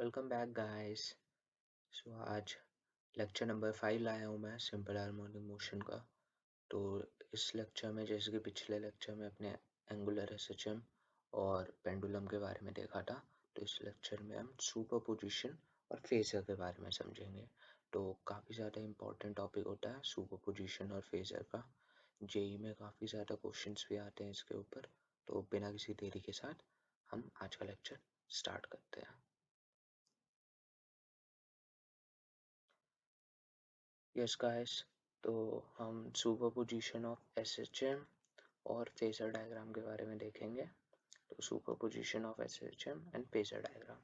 Welcome back guys. आज lecture number 5 लाया हूँ मैं सिंपल हार्मोनिक मोशन का। तो इस लेक्चर में जैसे कि पिछले लेक्चर में अपने एंगुलर एसएचएम और पेंडुलम के बारे में देखा था, तो इस लेक्चर में हम सुपरपोजिशन और फेजर के बारे में समझेंगे। तो काफ़ी ज़्यादा इम्पोर्टेंट टॉपिक होता है सुपरपोजिशन और फेजर का। जेई में काफ़ी ज़्यादा क्वेश्चंस भी आते हैं इसके ऊपर। तो बिना किसी देरी के साथ हम आज का लेक्चर स्टार्ट करते हैं। यस गाइस, तो हम सुपरपोजिशन ऑफ एसएचएम और फेजर डायग्राम के बारे में देखेंगे। तो superposition of SHM and phasor diagram.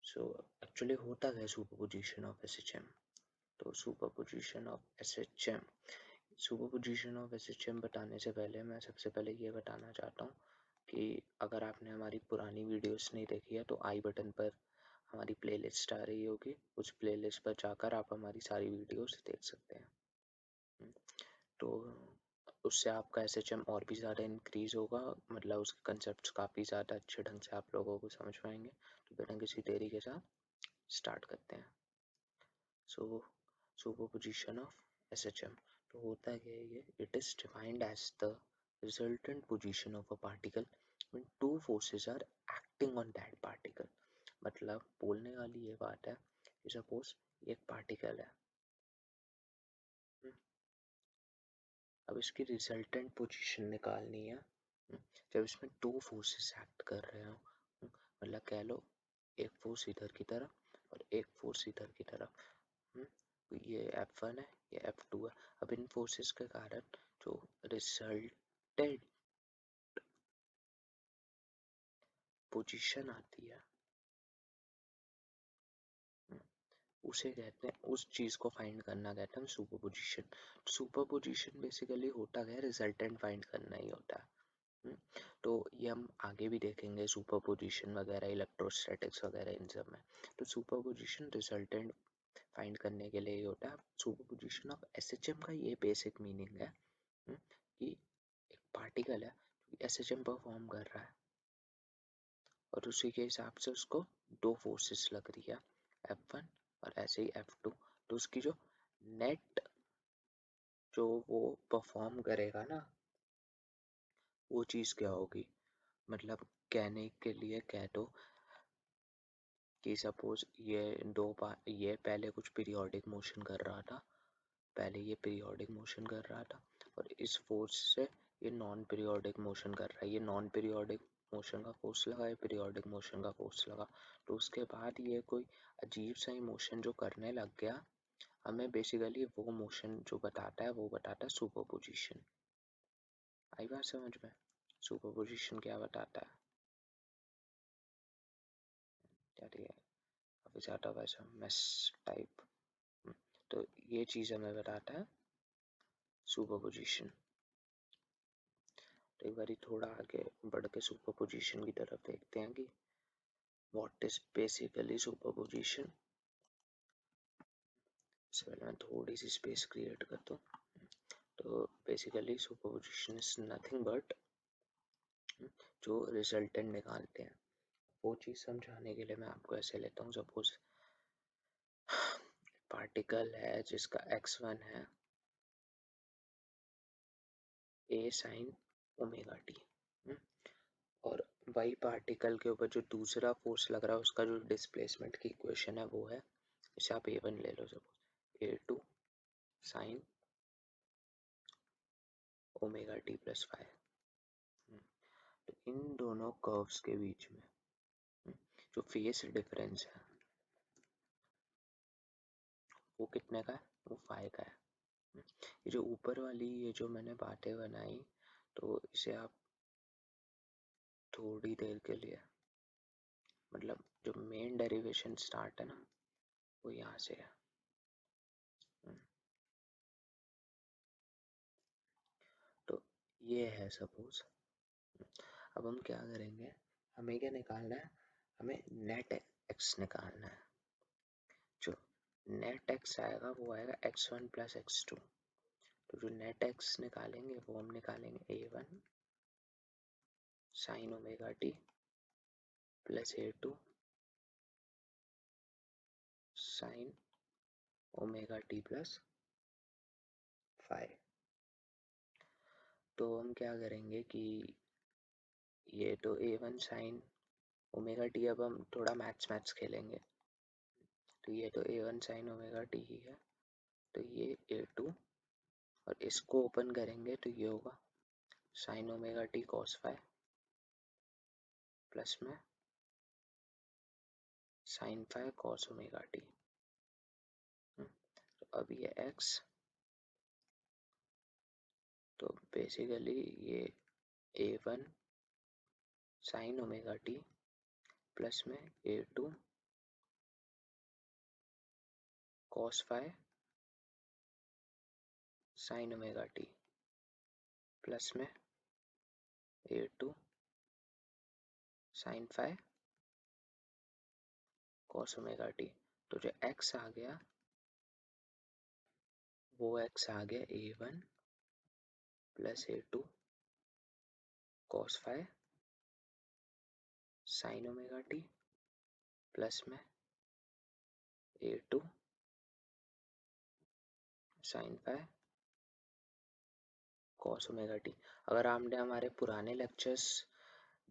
So actually होता है सुपरपोजिशन ऑफ एसएचएम। तो सुपरपोजिशन ऑफ एसएचएम बताने से पहले मैं सबसे पहले ये बताना चाहता हूँ कि अगर आपने हमारी पुरानी वीडियोस नहीं देखी है तो आई बटन पर हमारी प्लेलिस्ट आ रही होगी, उस प्लेलिस्ट पर जाकर आप हमारी सारी वीडियोस देख सकते हैं। तो उससे आपका एसएचएम और भी ज़्यादा इंक्रीज होगा, मतलब उसके कंसेप्ट काफ़ी ज़्यादा अच्छे ढंग से आप लोगों को समझ पाएंगे। तो बिना किसी देरी के साथ स्टार्ट करते हैं। सो सुपरपोजिशन ऑफ एसएचएम तो होता क्या है ये? It is defined as the resultant position of a particle when two forces are acting on that particle. मतलब बोलने वाली ये बात है कि सपोज एक पार्टिकल है, अब इसकी रिजल्टेंट पोजीशन निकालनी है। जब इसमें दो फोर्सेस एक्ट कर रहे हो, मतलब कह लो एक फोर्स इधर की तरफ और एक फोर्स इधर की तरफ। तो ये F1 है, ये F2 है। अब इन फोर्सेस के कारण जो रिजल्टेंट पोजीशन आती है, उसे कहते हैं, उस चीज को फाइंड करना कहते हैं सुपरपोजिशन। सुपरपोजिशन बेसिकली होता है रिजल्टेंट फाइंड करना ही होता है। तो ये हम आगे भी देखेंगे, सुपरपोजिशन वगैरह, इलेक्ट्रोस्टैटिक्स वगैरह इन सब में। तो सुपरपोजिशन रिजल्टेंट फाइंड करने के लिए ही होता है। सुपरपोजिशन ऑफ एसएचएम का ये बेसिक मीनिंग है कि एक पार्टिकल है जो एसएचएम परफॉर्म कर रहा है और उसी के हिसाब से उसको दो फोर्सेस लग रही है, F1 और ऐसे ही F2। तो उसकी जो नेट जो वो परफॉर्म करेगा ना, वो चीज़ क्या होगी? मतलब कहने के लिए कह दो कि सपोज ये ये पहले कुछ पीरियोडिक मोशन कर रहा था, पहले ये पीरियोडिक मोशन कर रहा था और इस फोर्स से ये नॉन पीरियोडिक मोशन कर रहा है। ये नॉन पीरियोडिक मोशन का फोर्स लगा, ये पीरियोडिक मोशन का फोर्स लगा। तो उसके बाद ये कोई अजीब सा ही मोशन जो करने लग गया, हमें बेसिकली वो मोशन जो बताता है वो बताता है सुपरपोजिशन। आई बात समझ में? सुपरपोजिशन क्या बताता है? क्या है? काफी ज्यादा वैसा मेस टाइप। तो ये चीज हमें बताता है सुपरपोजिशन। तो एक बार थोड़ा आगे बढ़ के सुपरपोजिशन की तरफ देखते हैं कि व्हाट इज बेसिकली सुपरपोजिशन। इससे पहले मैं थोड़ी सी स्पेस क्रिएट कर दूं। तो basically superposition is nothing but जो रिजल्टेंट निकालते हैं वो चीज़ समझाने के लिए मैं आपको ऐसे लेता हूँ। सपोज पार्टिकल है जिसका x1 है a sin ओमेगा टी, और वही पार्टिकल के ऊपर जो दूसरा फोर्स लग रहा है उसका जो डिस्प्लेसमेंट की इक्वेशन है वो है, इसे आप a1 ले लो, suppose a2 sin omega t plus 5। तो इन दोनों कर्व्स के बीच में जो फेस डिफरेंस है वो कितने का है? वो 5 का है। ये जो ऊपर वाली ये जो मैंने बातें बनाई, तो इसे आप थोड़ी देर के लिए, मतलब जो मेन डेरिवेशन स्टार्ट है ना वो यहाँ से है। तो ये है सपोज। अब हम क्या करेंगे, हमें क्या निकालना है? हमें नेट एक्स निकालना है। जो नेट एक्स आएगा वो आएगा x1 प्लस x2। तो जो नेट एक्स निकालेंगे वो हम निकालेंगे a1 sign omega t plus a2 sign omega t plus five. तो हम क्या करेंगे कि ये तो A1 साइन ओमेगा टी, अब हम थोड़ा मैथ्स खेलेंगे। तो ये तो A1 साइन ओमेगा टी ही है, तो ये A2, और इसको ओपन करेंगे तो ये होगा sine omega t cos five plus में sine five cos omega t. तो अब ये x, तो बेसिकली ये A1 sign omega t plus में A2 cos five sine omega t plus में A2 sine five cos omega t. तो जो x आ गया वो x आ गया A1 plus A2 cos five sine omega t plus में A2 sine five cos omega t. अगर आपने हमारे पुराने लेक्चर्स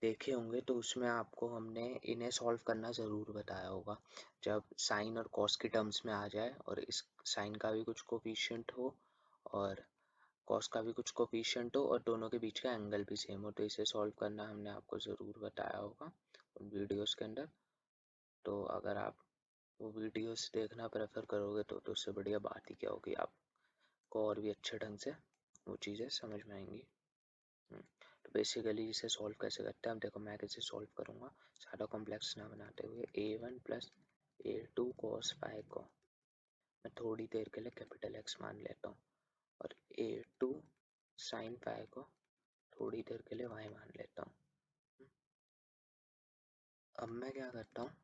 देखे होंगे तो उसमें आपको हमने इन्हें सॉल्व करना ज़रूर बताया होगा, जब साइन और कॉस की टर्म्स में आ जाए और इस साइन का भी कुछ कोफिशिएंट हो और कॉस का भी कुछ कोफिशिएंट हो और दोनों के बीच का एंगल भी सेम हो, तो इसे सॉल्व करना हमने आपको ज़रूर बताया होगा उन वीडियोस के अंदर। तो अगर आप वो वीडियोस देखना प्रेफर करोगे तो उससे बढ़िया बात ही क्या होगी, आपको और भी अच्छे ढंग से वो चीज़ें समझ में आएंगी। तो बेसिकली इसे सॉल्व कैसे करते हैं, अब देखो मैं कैसे सॉल्व करूँगा ज़्यादा कॉम्प्लेक्स ना बनाते हुए। A1 plus A2 cos five को मैं थोड़ी देर के लिए कैपिटल X मान लेता हूँ, और A2 साइन फाइव को थोड़ी देर के लिए Y मान लेता हूँ। अब मैं क्या करता हूँ,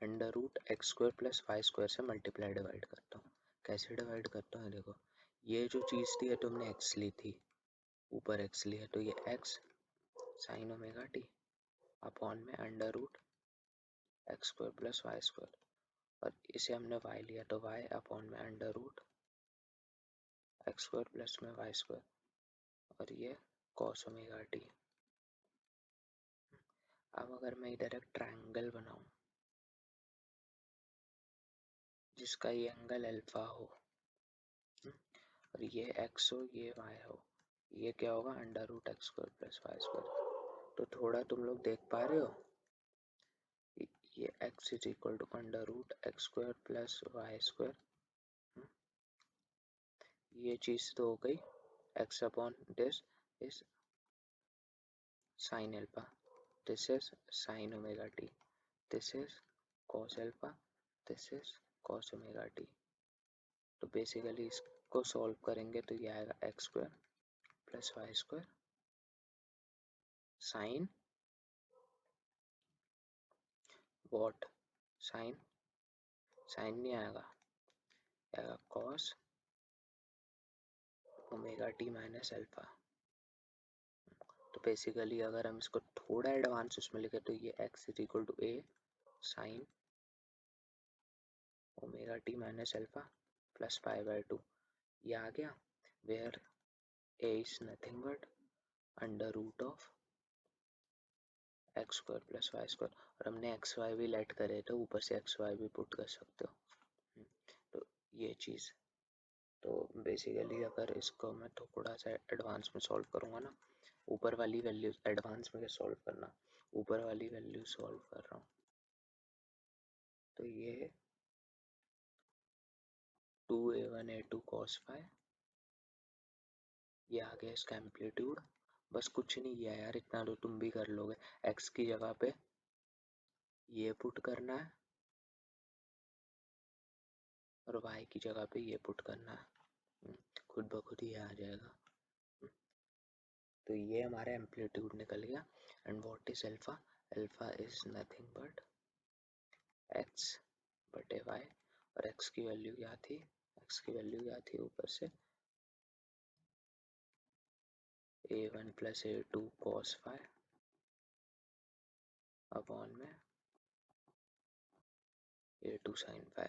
under root x square plus y square से मल्टीप्लाई डिवाइड करता हूँ। कैसे डिवाइड करता हूँ, देखो ये जो चीज़ थी ये तुमने x ली थी, ऊपर x ली है, तो ये x sine omega t upon में under root x square plus y square, और इसे हमने y लिया तो y अपॉन में under root x square plus में वाई स्क्वायर, और ये कॉस ओमेगा टी। अब अगर मैं इधर एक ट्रायंगल बनाऊं जिसका ये एंगल अल्फा हो और ये x हो ये y हो, ये क्या होगा under root x square plus y square. तो थोड़ा तुम लोग देख पा रहे हो, ये x is equal to under root x square plus y square, ये चीज़ तो हो गई, x upon this is sine alpha, this is sine omega t, this is cos alpha, this is cos omega t. तो basically इसको solve करेंगे तो ये आएगा x square plus y square sine what, sine sine नहीं आएगा, आएगा cos omega t minus alpha. तो बेसिकली अगर हम इसको थोड़ा एडवांस उसमें लिखे तो ये x is equal to a sine omega t minus alpha plus pi by two, ये आ गया, where a is nothing but under root of x square plus y square, और हमने एक्स वाई भी लेट करे तो ऊपर से एक्स वाई भी पुट कर सकते हो। तो ये चीज़, तो बेसिकली अगर इसको मैं थोड़ा सा एडवांस में सॉल्व करूँगा ना, ऊपर वाली वैल्यू एडवांस में सॉल्व करना, ऊपर वाली वैल्यू सॉल्व कर रहा हूँ, तो ये 2a1 a2 cos फाइव, ये आ गया इसका एम्पलीट्यूड। बस कुछ नहीं किया यार, इतना तो तुम भी कर लोगे, x की जगह पे ये पुट करना है और y की जगह पे ये पुट करना है, खुद ब खुद ही आ जाएगा। तो ये हमारा एम्पलीट्यूड निकल गया। And what is alpha, alpha is nothing but x बटे y, और x की वैल्यू क्या थी, x की वैल्यू क्या थी ऊपर से a1 plus a2 cos five upon में A2 sin phi।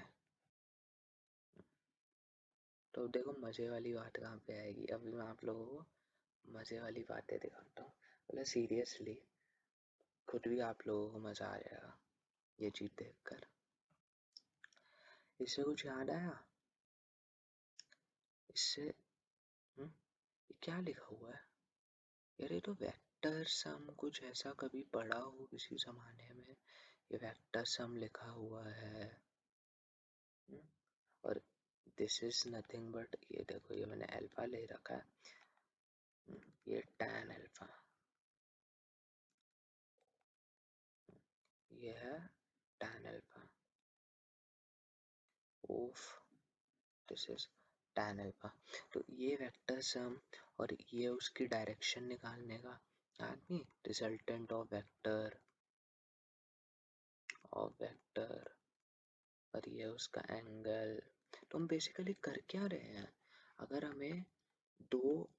तो देखो मजे वाली बात कहाँ पे आएगी, अभी मैं आप लोगों को मजे वाली बातें दिखाता हूँ। मतलब सीरियसली खुद भी आप लोगों को मजा आ जाएगा ये चीज देखकर। इससे कुछ याद आया? इससे ये क्या लिखा हुआ है यार? ये तो वेक्टर सम कुछ ऐसा कभी पढ़ा हो किसी जमाने में, ये वेक्टर सम लिखा हुआ है। हम्म, और दिस इज नथिंग बट, ये देखो ये मैंने अल्फा ले रखा है, ये tan अल्फा, ये है tan alpha of this is tan alpha. तो ये वेक्टर सम और ये उसकी डायरेक्शन निकालने का आदमी, रिजल्टेंट ऑफ वेक्टर और ये उसका एंगल। तो हम बेसिकली कर क्या रहे हैं, अगर हमें दो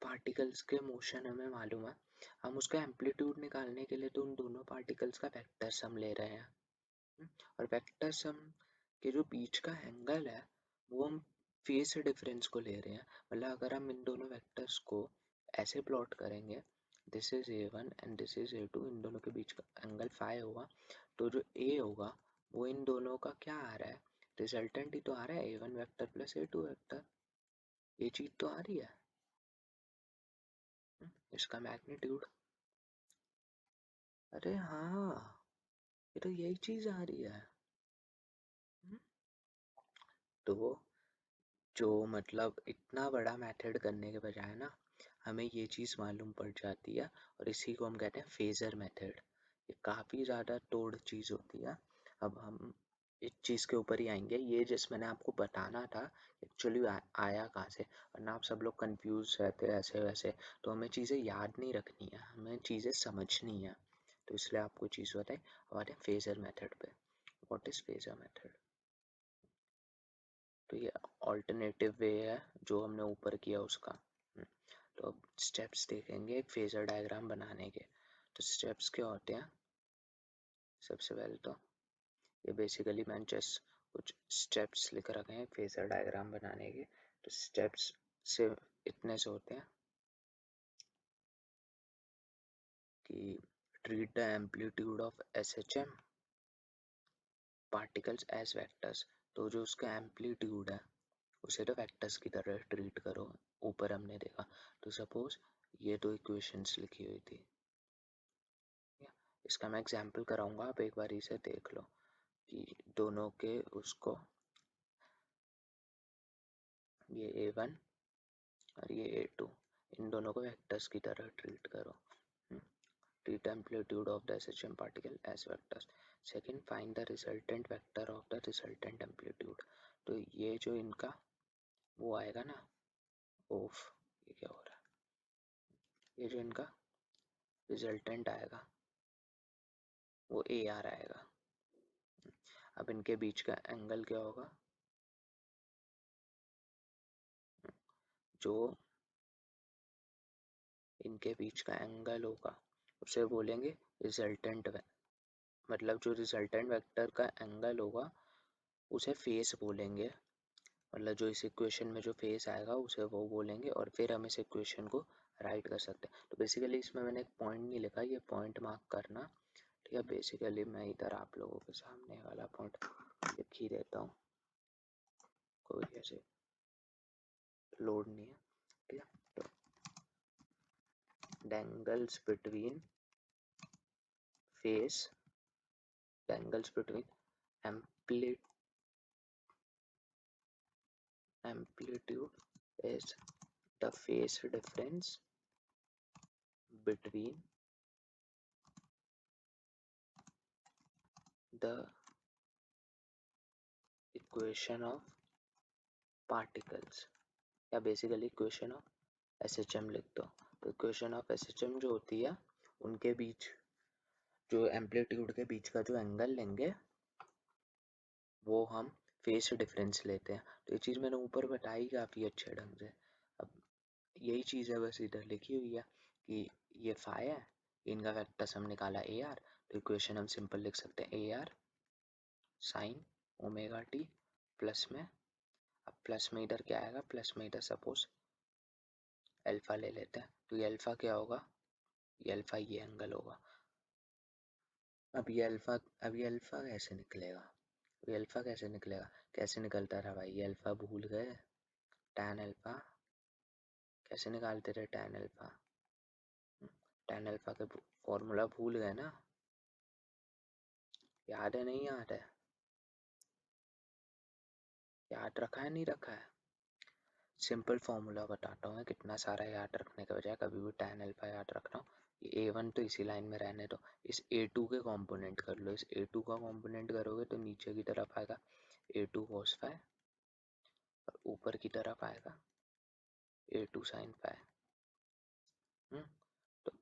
पार्टिकल्स के मोशन हमें मालूम है, हम उसका एम्पलीट्यूड निकालने के लिए तो उन दोनों पार्टिकल्स का वेक्टर सम ले रहे हैं। और वेक्टर सम के जो बीच का एंगल है वो हम फेस डिफरेंस को ले रहे हैं। मतलब अगर हम इन दोनों वेक्टर्स को ऐसे प्लॉट करेंगे, this is A1 and this is A2, इन दोनों के बीच का एंगल फाई होगा, तो जो A होगा वो इन दोनों का क्या आ रहा है, रिजल्टेंट ही तो आ रहा है, A1 vector plus A2 vector. ये चीज तो आ रही है। इसका मैग्नीट्यूड, अरे हाँ ये तो यही चीज आ रही है। तो जो मतलब इतना बड़ा मेथड करने के बजाय ना हमें ये चीज़ मालूम पड़ जाती है, और इसी को हम कहते हैं फेजर मेथड। ये काफ़ी ज़्यादा तोड़ चीज़ होती है। अब हम इस चीज़ के ऊपर ही आएंगे, ये जिस मैंने आपको बताना था एक्चुअली आया कहाँ से, वरना आप सब लोग कंफ्यूज रहते हैं ऐसे वैसे। तो हमें चीज़ें याद नहीं रखनी है, हमें चीज़ें समझनी है, तो इसलिए आपको चीज़ बताएं। और फेजर मेथड पे, व्हाट इज़ फेजर मेथड? तो ये ऑल्टरनेटिव वे है जो हमने ऊपर किया उसका। तो अब स्टेप्स देखेंगे एक फेजर डायग्राम बनाने के। तो स्टेप्स क्या होते हैं? सबसे पहले तो ये बेसिकली मैंने जस्ट कुछ स्टेप्स लिख रखे हैं फेजर डायग्राम बनाने के। तो स्टेप्स से इतने से होते हैं कि treat the amplitude of SHM particles as vectors। तो जो उसका एम्पलीट्यूड है उसे तो वेक्टर्स की तरह ट्रीट करो, ऊपर हमने देखा। तो सपोज ये दो इक्वेशंस लिखी हुई थी, इसका मैं एग्जांपल कराऊंगा, आप एक बार इसे देख लो कि दोनों के उसको, ये A1 और ये A2, इन दोनों को वेक्टर्स की तरह ट्रीट करो। treat amplitude of the SHM particle as vectors। Second, find the resultant vector of the resultant amplitude. तो ये जो इनका वो आएगा ना, ओफ, ये क्या हो रहा है, ये जो इनका रिजल्टेंट आएगा वो AR आएगा। अब इनके बीच का एंगल क्या होगा, जो इनके बीच का एंगल होगा उसे बोलेंगे रिजल्टेंट, मतलब जो रिजल्टेंट वेक्टर का एंगल होगा उसे फेस बोलेंगे। मतलब जो इस इक्वेशन में जो फेस आएगा उसे वो बोलेंगे, और फिर हम इस इक्वेशन को राइट कर सकते हैं। तो बेसिकली इसमें मैंने एक पॉइंट नहीं लिखा, ये पॉइंट मार्क करना, ठीक है। बेसिकली मैं इधर आप लोगों के सामने वाला पॉइंट लिख ही देता हूँ, कोई ऐसे लोड नहीं है, ठीक है। तो dangles between phase, dangles between amplitude is the phase difference between the equation of particles, या बेसिकली इक्वेशन ऑफ SHM लिख दो। तो इक्वेशन ऑफ SHM जो होती है उनके बीच जो एम्पलीट्यूड के बीच का जो एंगल लेंगे वो हम फेस डिफरेंस लेते हैं। तो ये चीज़ मैंने ऊपर बताई काफ़ी अच्छे ढंग से। अब यही चीज़ है बस इधर लिखी हुई है कि ये फाई है, इनका वेक्टर सम निकाला AR, तो इक्वेशन हम सिंपल लिख सकते हैं AR sign omega t plus में, अब प्लस में इधर क्या आएगा, प्लस में इधर सपोज अल्फा ले लेते हैं, तो ये अल्फा क्या होगा, ये अल्फा ये एंगल होगा। अब ये अल्फा कैसे निकलेगा, ये अल्फा कैसे निकलेगा, कैसे निकलता रहा भाई, ये अल्फा भूल गए, टैन अल्फा कैसे निकालते रहे, टैन अल्फा, टैन अल्फा के फॉर्मूला भूल गए ना, याद है नहीं याद है, याद रखा है नहीं रखा है, सिंपल फार्मूला बताता हूँ, कितना सारा याद रखने के बजाय कभी भी टैन अल्फा याद रखना हो। ये A1 तो इसी लाइन में रहने दो, इस A2 के कंपोनेंट कर लो, इस A2 का कंपोनेंट करोगे तो नीचे की तरफ आएगा A2 cos फाई और ऊपर की तरफ आएगा A2 sin फाई। तो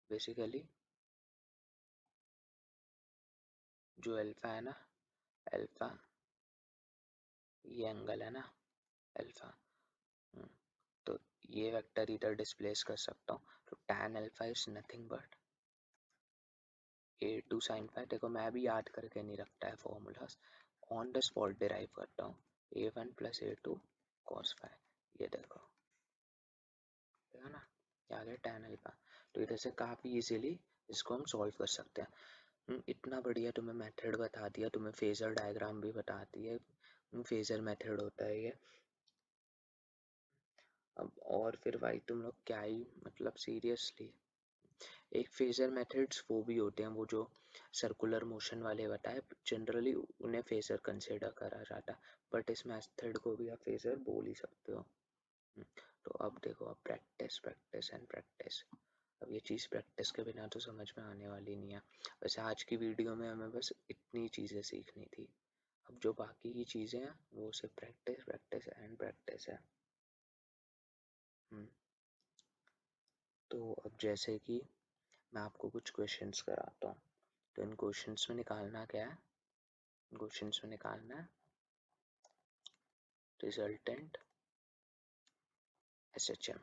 बेसिकली जो अल्फा है ना, अल्फा ये एंगल है ना अल्फा, तो ये वेक्टर इधर डिस्प्लेस कर सकता हूँ, तो tan alpha is nothing but A2 sin phi. देखो मैं भी याद करके नहीं रखता है formulas, on the spot derive करता हूँ, A1 plus A2 cos phi, ये देखो है ना, ये आ गया tan अल्फा। तो इधर से काफ़ी इजीली इसको हम सॉल्व कर सकते हैं। इतना बढ़िया तुम्हें मेथड बता दिया, तुम्हें फेजर डायग्राम भी बता दिया, फेजर मेथड होता है ये। अब और फिर भाई तुम लोग क्या ही मतलब सीरियसली, एक फेजर मेथड्स वो भी होते हैं, वो जो सर्कुलर मोशन वाले बताए, जनरली उन्हें फेजर कंसिडर करा जाता है, बट इस मेथड को भी आप फेजर बोल ही सकते हो। तो अब देखो, अब प्रैक्टिस प्रैक्टिस एंड प्रैक्टिस, अब ये चीज़ प्रैक्टिस के बिना तो समझ में आने वाली नहीं है। वैसे आज की वीडियो में हमें बस इतनी चीज़ें सीखनी थी, अब जो बाकी की चीज़ें हैं वो सिर्फ प्रैक्टिस प्रैक्टिस एंड प्रैक्टिस है। तो अब जैसे कि मैं आपको कुछ क्वेश्चंस कराता हूँ, तो इन क्वेश्चंस में निकालना क्या है, क्वेश्चंस में निकालना है रिजल्टेंट SHM।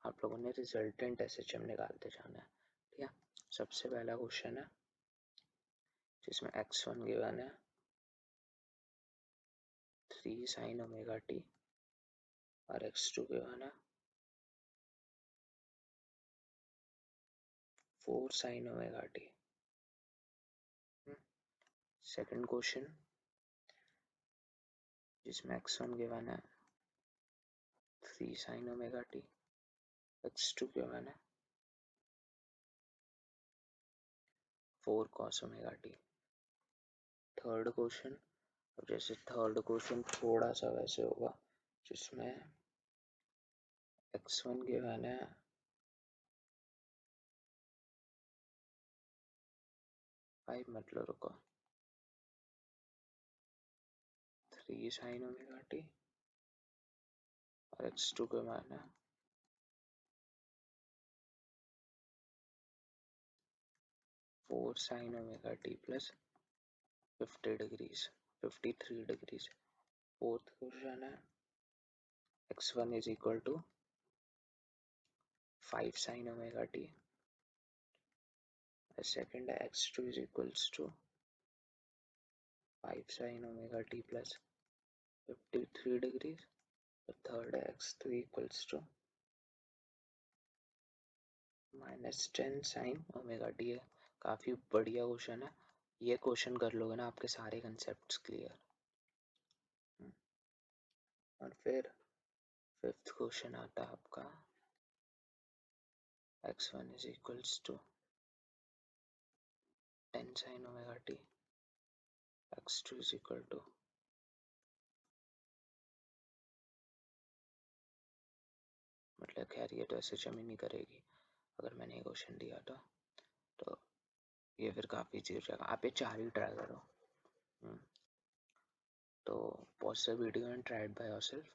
आप लोगों ने रिजल्टेंट SHM निकालते जाना है, ठीक है। सबसे पहला क्वेश्चन है जिसमें x1 गिवन है 3 sin ओमेगा t और x2 गिवन है 4 sin omega t। Second question जिसमें x1 गिवन है 3 sin omega t, x2 given है 4 cos omega t। Third question, अब जैसे थर्ड क्वेश्चन थोड़ा सा वैसे होगा, जिसमें x1 गिवन है 5, मतलब रुको 3 sin ओमेगा t और x2 गिवन है 4 sin omega t plus 50 degrees 53 degrees. Fourth question है x1 is equal to 5 sin omega t, second है x2 is equals to 5 sin omega t plus 53 degrees, और third है x3 equals to -10 sin omega t है। काफ़ी बढ़िया question है, ये question कर लोगे ना आपके सारे कंसेप्ट क्लियर। और फिर फिफ्थ क्वेश्चन आता है आपका x1 is equals to 10 sin omega t, x2 is equal to मतलब खैर ये तो ऐसे जमी नहीं करेगी अगर मैंने ये क्वेश्चन दिया तो ये फिर काफ़ी इजी हो जाएगा, आप ये 4 ही ट्राई करो। तो pause the video and try it by yourself.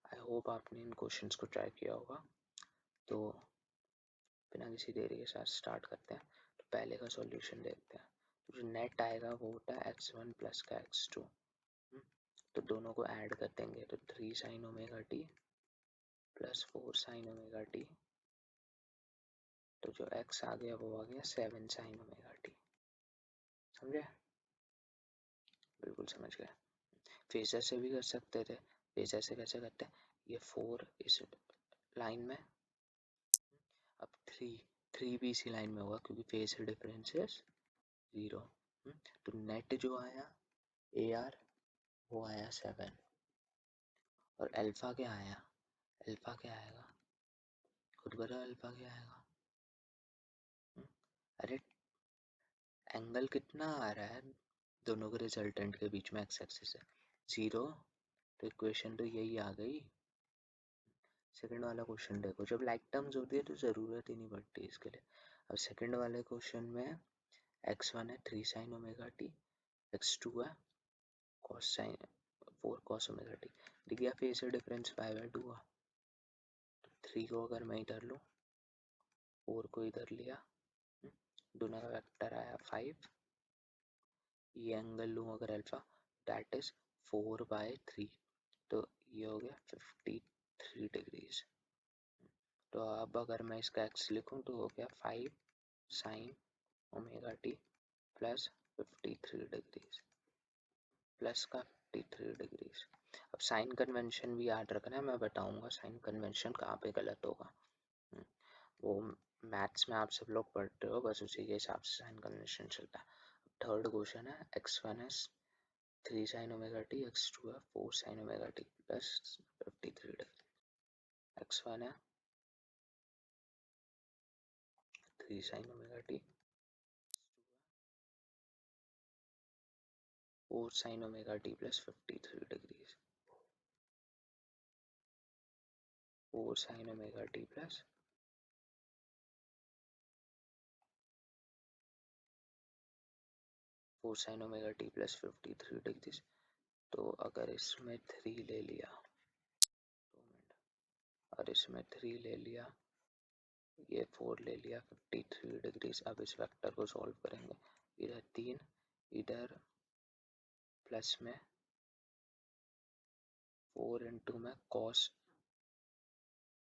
I hope आपने इन क्वेश्चंस को ट्राई किया होगा। तो बिना किसी देरी के साथ स्टार्ट करते हैं। तो पहले का सॉल्यूशन देखते हैं, तो जो नेट आएगा वो होता है x1 प्लस का x2, तो दोनों को ऐड कर देंगे तो 3 sin omega t plus 4 sin omega t, तो जो x आ गया वो आ गया 7 sin ओमेगा t। समझे? बिल्कुल समझ गए। फेजर से भी कर सकते थे। फेजर से कैसे करते हैं, ये 4 इस लाइन में, अब 3 भी इसी लाइन में होगा क्योंकि फेज डिफरेंस इज 0। तो नेट जो आया ए आर वो आया 7, और अल्फा क्या आया, अल्फा क्या आएगा, खुद बताओ अल्फा क्या आएगा। अरे एंगल कितना आ रहा है दोनों के रिजल्टेंट के बीच में, एक्स एक्सिस है 0, तो इक्वेशन तो यही आ गई। सेकंड वाला क्वेश्चन देखो, जब लाइक टर्म्स होती है तो ज़रूरत ही नहीं पड़ती इसके लिए। अब सेकंड वाले क्वेश्चन में x1 है 3 sin ओमेगा टी, x2 है cos sin 4 cos omega T, दिख गया फेज से डिफरेंस 5/2 हुआ। 3 को अगर मैं इधर लूँ, 4 को इधर लिया, दोनों का वेक्टर आया 5, ये एंगल लूँ अगर अल्फा, दैट इज 4/3, तो ये हो गया 53 डिग्रीज। तो अब अगर मैं इसका एक्स लिखूँ तो हो गया 5 sin omega t plus 53 degrees, plus का 53 डिग्रीज। अब साइन कन्वेंशन भी याद रखना है, मैं बताऊंगा साइन कन्वेंशन कहाँ पे गलत होगा। वो मैथ्स में आप सब लोग पढ़ते हो, बस उसी के हिसाब से साइन कन्वेंशन चलता है। थर्ड क्वेश्चन है x1 है 3 sin ओमेगा टी, x2 है 4 sin omega t plus 53 degree. x1 है 3 sin omega T, 4 sin omega t plus 53 degrees, 4 sin omega t plus 4 sin omega t plus 53 degrees. तो अगर इसमें 3 ले लिया, 2 मिनट, और इसमें 3 ले लिया, ये 4 ले लिया, 53 डिग्रीज। अब इस वेक्टर को सॉल्व करेंगे, इधर 3, इधर प्लस में 4 इंटू में कॉस,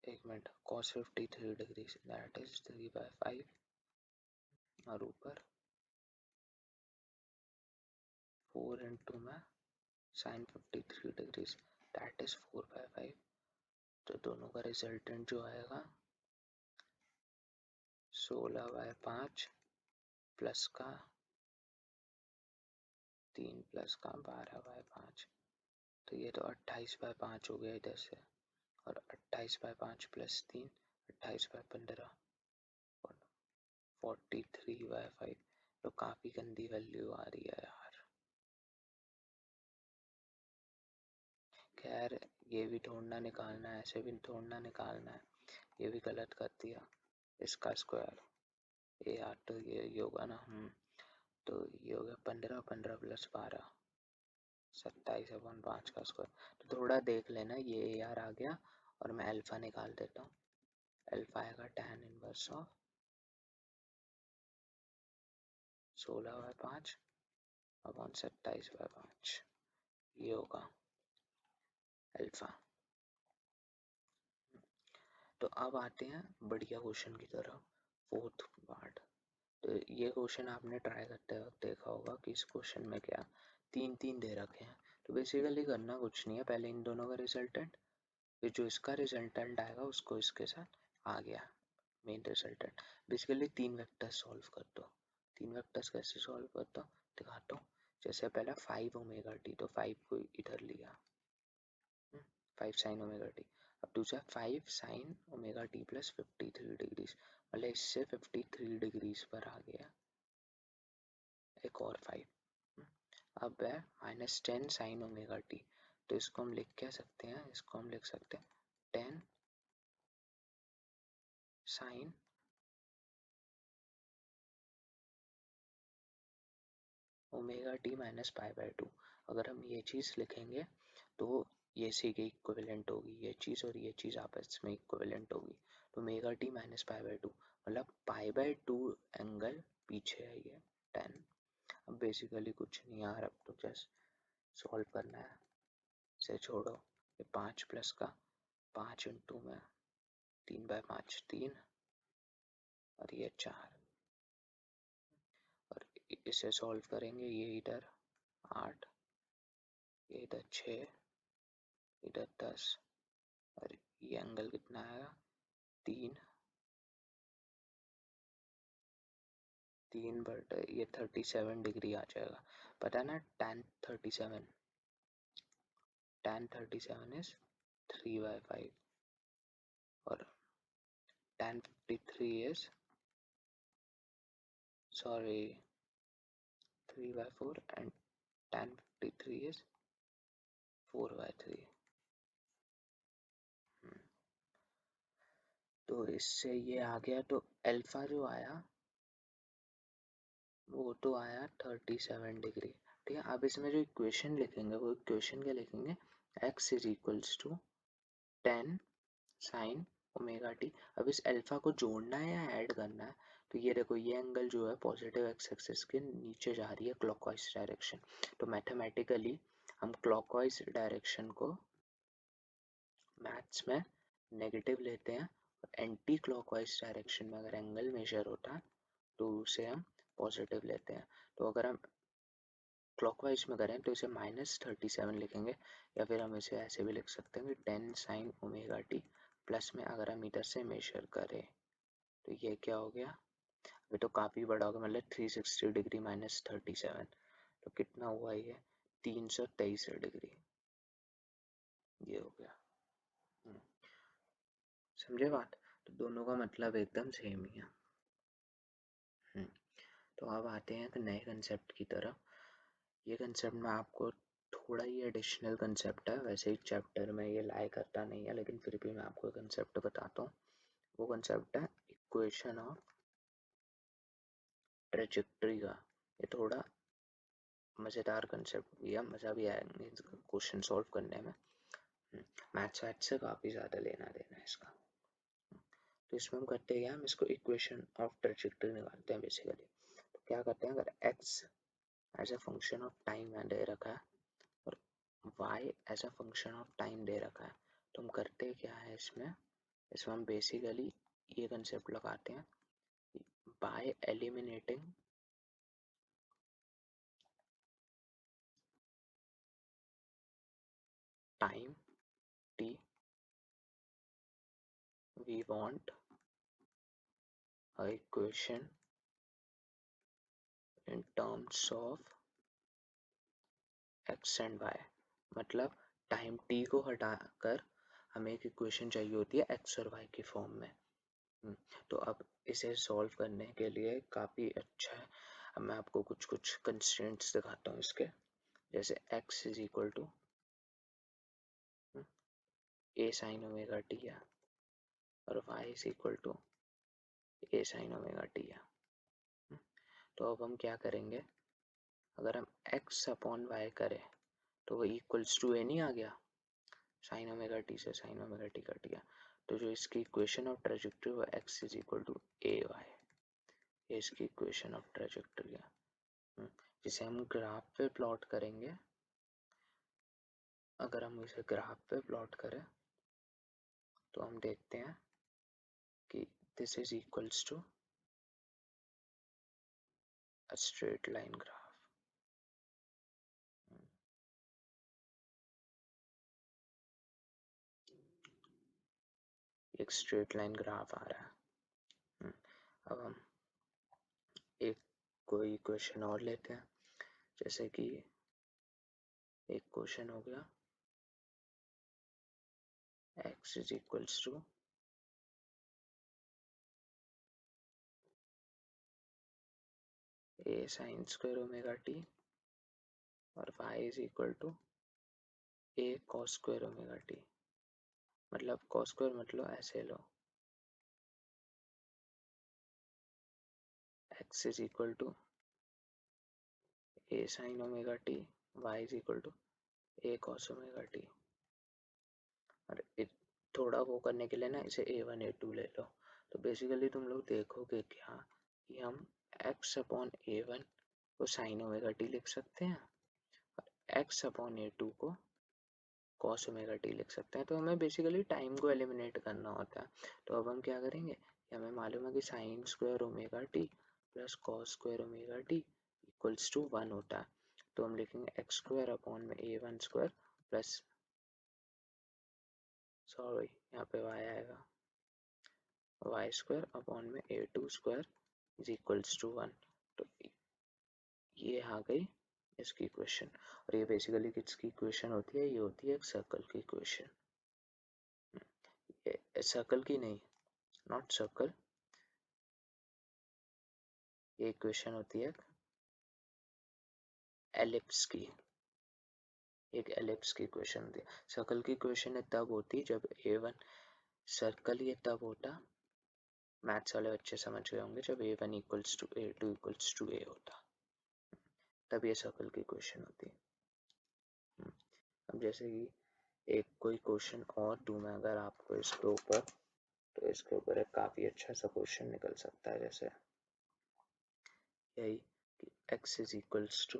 एक minute, cos 53 degrees that is 3/5, और ऊपर 4 इंटू में साइन 53 डिग्रीज दैट इज 4/5। तो दोनों का रिजल्टेंट जो आएगा 16/5 प्लस का 3 प्लस का 12/5, तो ये तो 28/5 हो गया इधर से, और 28/5 प्लस 3 28/15 और 43/5, तो काफ़ी गंदी वैल्यू आ रही है यार। खैर ये भी ढूंढना निकालना है, ऐसे भी ढूंढना निकालना है, ये भी गलत कर दिया। इसका स्क्वायर ये यार, तो ये होगा ना, तो ये हो गया 15, 15 प्लस 12 27/5 का स्क्वायर। तो थोड़ा देख लेना, ये यार आ गया, और मैं अल्फा निकाल देता हूँ। अल्फा आएगा tan इनवर्स ऑफ 16/5 अपॉन 27/5, ये होगा अल्फा। तो अब आते हैं बढ़िया क्वेश्चन की तरफ, फोर्थ पार्ट। तो ये क्वेश्चन आपने ट्राई करते वक्त देखा होगा कि इस क्वेश्चन में क्या 3 दे रखे हैं। तो बेसिकली करना कुछ नहीं है, पहले इन दोनों का रिजल्टेंट, फिर जो इसका रिजल्टेंट आएगा उसको इसके साथ, आ गया main resultant. Basically 3 vectors solve कर दो। 3 वेक्टर्स कैसे सॉल्व करता हूँ दिखाता हूँ। जैसे पहला 5 ओमेगा टी, तो 5 को इधर लिया, 5 sin ओमेगा टी। अब दूसरा 5 sin omega t plus 53 degrees, मतलब इससे 53 डिग्रीज पर आ गया एक और 5। अब है -10 sin ओमेगा टी, तो इसको हम लिख क्या सकते हैं, इसको हम लिख सकते हैं 10 sin ओमेगा टी माइनस π/2। अगर हम ये चीज़ लिखेंगे तो ये सी के इक्विवेलेंट होगी ये चीज़, और ये चीज़ आपस में इक्विवेलेंट होगी। तो ओमेगा टी माइनस π/2 मतलब π/2 एंगल पीछे है ये 10। अब बेसिकली कुछ नहीं यार, अब तो जस्ट सॉल्व करना है, इसे छोड़ो। ये 5 प्लस का 5 इंटू में 3/5 3, और ये 4, और इसे सॉल्व करेंगे, ये इधर 8, ये इधर 6, इधर 10, और ये एंगल कितना आएगा 3, 3 बट ये 37 डिग्री आ जाएगा। पता है ना tan 37, tan 37 इज 3/5 और tan 53 is sorry 3/4 and tan 53 is 4/3। तो इससे ये आ गया, तो अल्फा जो आया वो तो आया 37 डिग्री। ठीक है, अब इसमें जो इक्वेशन लिखेंगे वो इक्वेशन क्या लिखेंगे, x is equals to 10 sine omega t. अब इस अल्फा को जोड़ना है या ऐड करना है, तो ये देखो ये एंगल जो है पॉजिटिव एक्स एक्सिस के नीचे जा रही है क्लॉकवाइज डायरेक्शन, तो मैथमेटिकली हम क्लॉकवाइज डायरेक्शन को मैथ्स में नेगेटिव लेते हैं, और एंटी क्लॉकवाइज डायरेक्शन में अगर एंगल मेजर होता है तो उसे हम पॉजिटिव लेते हैं। तो अगर हम क्लॉकवाइज में करें तो इसे -37 लिखेंगे, या फिर हम इसे ऐसे भी लिख सकते हैं कि 10 साइन ओमेगा टी प्लस में अगर हम इधर से मेजर करें तो ये क्या हो गया, अभी तो काफ़ी बड़ा होगा, मतलब 360 डिग्री -37, तो कितना हुआ ये 323 डिग्री, ये हो गया। समझे बात, तो दोनों का मतलब एकदम सेम ही है। तो अब आते हैं एक नए कंसेप्ट की तरफ। ये कंसेप्ट में आपको थोड़ा ही एडिशनल कंसेप्ट है, वैसे ही चैप्टर में ये लाई करता नहीं है, लेकिन फिर भी मैं आपको कंसेप्ट बताता हूँ। वो कंसेप्ट है इक्वेशन ऑफ ट्रेजेक्टरी का। ये थोड़ा मज़ेदार कंसेप्ट भी है, मज़ा भी आएगा क्वेश्चन सॉल्व करने में। मैथ्स वैथ्स से काफ़ी ज़्यादा लेना देना है इसका। तो इसमें हम करते हैं, हम इसको इक्वेशन ऑफ ट्रेजेक्टरी निकालते हैं बेसिकली। तो क्या करते हैं, अगर x as a function of time दे रखा है और y as a function of time दे रखा है, तो हम करते क्या है इसमें हम बेसिकली ये कंसेप्ट लगाते हैं, by eliminating time t we want a equation in terms of x and y। मतलब टाइम t को हटाकर हमें एक इक्वेशन चाहिए होती है x और y की फॉर्म में। तो अब इसे सॉल्व करने के लिए काफ़ी अच्छा है। अब मैं आपको कुछ कुछ कंस्ट्रेंट्स दिखाता हूँ इसके, जैसे x is equal to a sine omega t है और y is equal to a sine omega t है। तो अब हम क्या करेंगे, अगर हम x अपॉन y करें तो वो इक्वल्स टू a नहीं आ गया, साइन ओमेगा टी से साइन ओमेगा टी कट गया, तो जो इसकी इक्वेशन ऑफ ट्रेजेक्टरी वो x is equal to a y, ये इसकी इक्वेशन ऑफ ट्रेजेक्टरी है, जिसे हम ग्राफ पे प्लॉट करेंगे। अगर हम इसे ग्राफ पे प्लॉट करें तो हम देखते हैं कि this is equals to a straight line graph. एक स्ट्रेट लाइन ग्राफ आ रहा है। अब हम एक कोई क्वेश्चन और लेते हैं, जैसे कि एक क्वेश्चन हो गया x is equals to a sine square omega t और y is equal to a cos square omega t. मतलब cos स्क्वायर मतलब ऐसे लो, x is equal to a sine omega t, y is equal to a cos omega t. और थोड़ा वो करने के लिए ना इसे a1 a2 ले लो, तो बेसिकली तुम लोग देखोगे क्या कि हम x अपॉन a1 को साइन ओमेगा टी लिख सकते हैं और x अपॉन a2 को cos ओमेगा टी लिख सकते हैं। तो हमें बेसिकली टाइम को एलिमिनेट करना होता है। तो अब हम क्या करेंगे, हमें मालूम है कि sine square omega t plus cos square omega t equals to 1 होता है, तो हम लिखेंगे एक्स स्क्वायर अपॉन में a1 स्क्वायर प्लस, सॉरी यहाँ पे y आएगा, वाई स्क्वायर अपॉन में a2 square is equals to 1। तो ये आ गई इसकी इक्वेशन। और ये बेसिकली किसकी इक्वेशन होती है, ये होती है एक सर्कल की इक्वेशन, सर्कल की नहीं, नॉट सर्कल, ये इक्वेशन होती है एलिप्स की, एक एलिप्स की इक्वेशन होती है। सर्कल की इक्वेशन तब होती जब a1, सर्कल ये तब होता, मैथ्स वाले बच्चे समझ गए होंगे, जब a1 equals to a2 equals to a होता, तब ये सर्कल की इक्वेशन होती। अब जैसे कि एक कोई क्वेश्चन और दूं मैं अगर आपको इसके ऊपर, तो इसके ऊपर एक काफ़ी अच्छा सा क्वेश्चन निकल सकता है, जैसे यही कि x is equals to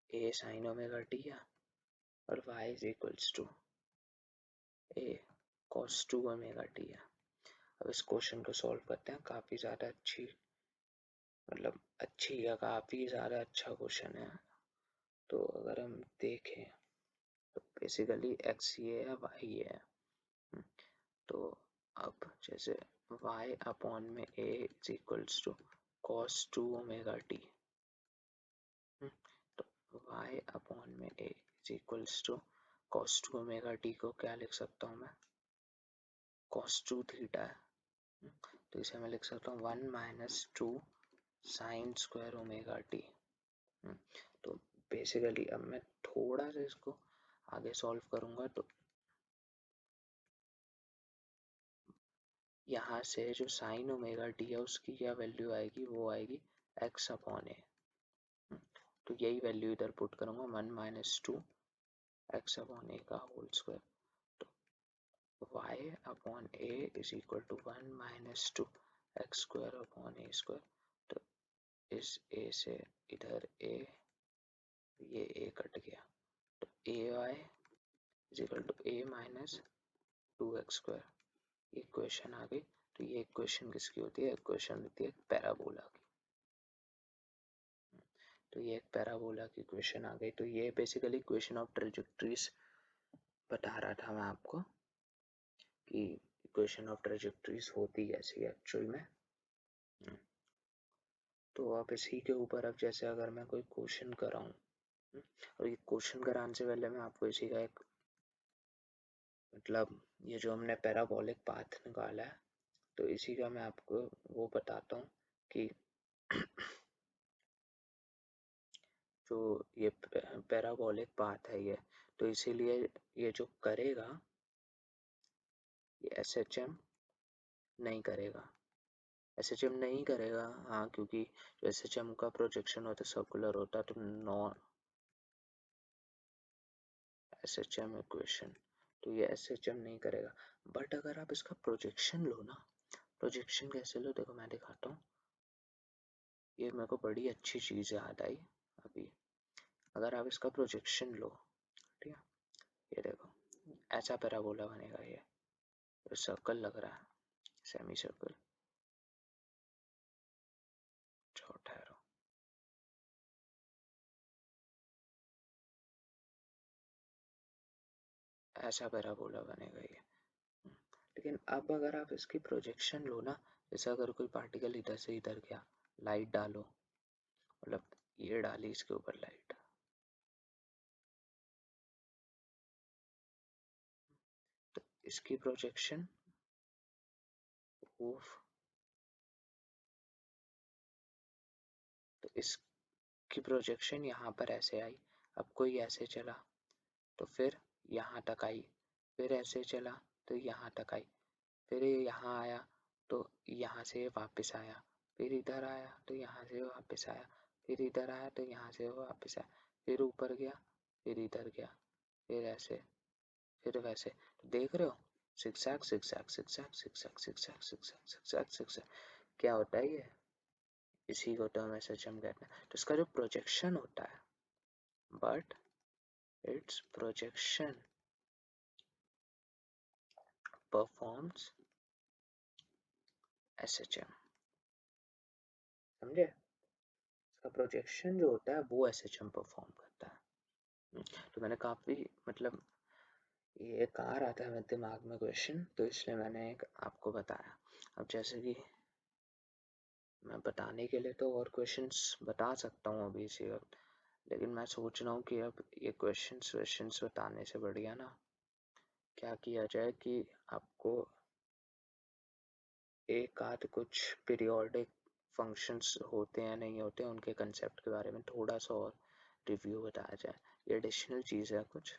a sin omega t है और y is equals to a cos 2 omega t है। अब इस क्वेश्चन को सॉल्व करते हैं, काफ़ी ज़्यादा अच्छी, मतलब अच्छी या काफ़ी ज़्यादा अच्छा क्वेश्चन है। तो अगर हम देखें तो बेसिकली x ये है, y ये है। तो अब जैसे y अपॉन में a is equals to cos 2 omega t, तो y अपॉन में a is equals to cos 2 omega t को क्या लिख सकता हूँ मैं, cos 2 थीटा है, तो इसे मैं लिख सकता हूँ 1 minus 2 sign square omega t. तो बेसिकली अब मैं थोड़ा सा इसको आगे सॉल्व करूँगा, तो यहाँ से जो साइन ओमेगा टी है उसकी क्या वैल्यू आएगी, वो आएगी x अपॉन ए। तो यही वैल्यू इधर पुट करूँगा, 1 माइनस 2 एक्स अपॉन ए का होल स्क्वायर, तो y upon a is equal to 1 minus 2 x square upon a square. तो इस a से इधर a, ये a कट गया, तो a y is equal to a minus 2x square, ये इक्वेशन आ गई। तो ये इक्वेशन किसकी होती है, इक्वेशन होती है पैराबोला की। तो ये एक पैराबोला की इक्वेशन आ गई। तो ये बेसिकली इक्वेशन ऑफ ट्रेजेक्टरीज बता रहा था मैं आपको कि इक्वेशन ऑफ ट्रेजेक्टरीज होती कैसी है एक्चुअल में। तो आप इसी के ऊपर अब जैसे अगर मैं कोई क्वेश्चन कराऊँ, और ये क्वेश्चन कराने से पहले मैं आपको इसी का एक, मतलब ये जो हमने पैराबोलिक पाथ निकाला है, तो इसी का मैं आपको वो बताता हूँ कि जो ये पैराबोलिक पाथ है ये, तो इसीलिए ये जो करेगा ये SHM नहीं करेगा, SHM नहीं करेगा, हाँ, क्योंकि जो SHM का प्रोजेक्शन होता है सर्कुलर होता है, तो नॉन SHM इक्वेशन, तो ये SHM नहीं करेगा। बट अगर आप इसका प्रोजेक्शन लो ना, प्रोजेक्शन कैसे लो, देखो मैं दिखाता हूँ, ये मेरे को बड़ी अच्छी चीज़ याद आई अभी। अगर आप इसका प्रोजेक्शन लो, ठीक है, ये देखो ऐसा पैराबोला बनेगा, ये सर्कल लग रहा है, सेमी सर्कल, ठहरो, ऐसा पैराबोला बनेगा ये। लेकिन अब अगर आप इसकी प्रोजेक्शन लो ना, जैसे अगर कोई पार्टिकल इधर से इधर गया, लाइट डालो, मतलब ये डाली इसके ऊपर लाइट, तो इसकी प्रोजेक्शन, तो इसकी प्रोजेक्शन यहाँ पर ऐसे आई, अब कोई ऐसे चला तो फिर यहाँ तक आई, फिर ऐसे चला तो यहाँ तक आई, फिर ये यहाँ आया तो यहाँ से वापस आया, फिर इधर आया तो यहाँ से वापस आया, फिर इधर आया तो यहाँ से वापस आया, फिर ऊपर गया, फिर इधर गया, फिर ऐसे, फिर वैसे। तो देख रहे हो, सिगजैग सिगजैग सिगजैग सिगजैग सिगजैग सिगजैग सिगजैग सिगजैग, क्या होता है ये, इसी को तो हम SHM कहते हैं। तो इसका जो प्रोजेक्शन होता है, but it's projection performs SHM, समझे? इसका प्रोजेक्शन जो होता है वो SHM परफॉर्म करता है। तो मैंने काफ़ी मतलब ये एक आ रहा था मेरे दिमाग में क्वेश्चन, तो इसलिए मैंने एक आपको बताया। अब जैसे कि मैं बताने के लिए तो और क्वेश्चंस बता सकता हूँ अभी इसी वक्त, लेकिन मैं सोच रहा हूँ कि अब ये क्वेश्चंस बताने से बढ़िया ना क्या किया जाए कि आपको एक आध कुछ पीरियोडिक फंक्शंस होते हैं नहीं होते हैं उनके कंसेप्ट के बारे में थोड़ा सा और रिव्यू बताया जाए। ये एडिशनल चीज़ है कुछ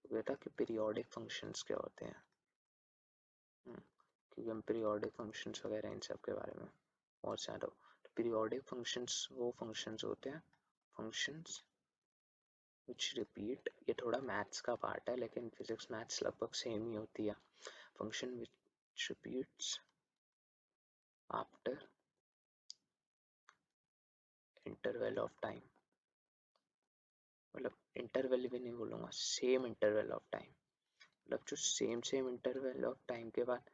बेटा कि पीरियोडिक फंक्शंस क्या होते हैं। क्योंकि हम पीरियोडिक फंक्शंस वगैरह इन सब के बारे में और ज़्यादा। तो पीरियोडिक फंक्शंस वो फंक्शंस होते हैं फंक्शंस विच रिपीट। ये थोड़ा मैथ्स का पार्ट है लेकिन फिजिक्स मैथ्स लगभग सेम ही होती है। Function which repeats after interval of time, मतलब इंटरवल भी नहीं बोलूँगा, सेम इंटरवल ऑफ टाइम, मतलब जो सेम इंटरवल ऑफ टाइम के बाद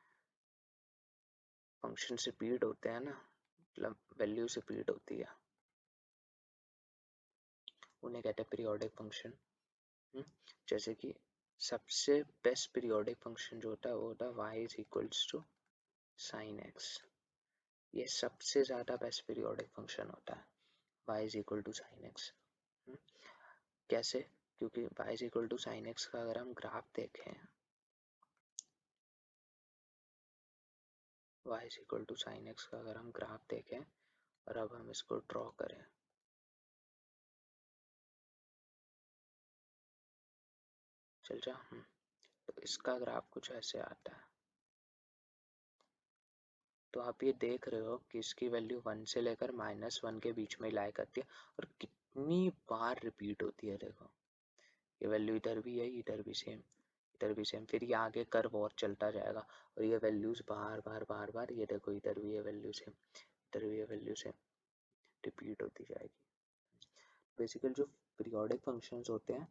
फंक्शन रिपीट होते हैं ना, मतलब वैल्यूज रिपीट होती है, उन्हें कहते हैं पीरियोडिक फंक्शन। जैसे कि सबसे बेस्ट पीरियोडिक फंक्शन जो होता है वो होता है y is equals to sine x. ये सबसे ज़्यादा बेस्ट पीरियोडिक फंक्शन होता है y is equal to sine x. कैसे? क्योंकि y is equal to sine x का अगर हम ग्राफ देखें, y is equal to sine x का अगर हम ग्राफ देखें और अब हम इसको ड्रॉ करें, चल जा। तो इसका ग्राफ कुछ ऐसे आता है। तो आप ये देख रहे हो कि इसकी वैल्यू 1 से लेकर -1 के बीच में लाई करती है और कितनी बार रिपीट होती है। देखो ये वैल्यू इधर भी है, इधर भी सेम, इधर भी सेम, फिर ये आगे कर्व और चलता जाएगा और ये वैल्यूज बार बार बार बार, ये देखो इधर भी ये वैल्यू सेम, इधर भी ये वैल्यू सेम रिपीट होती जाएगी। बेसिकली जो पीरियोडिक फंक्शंस होते हैं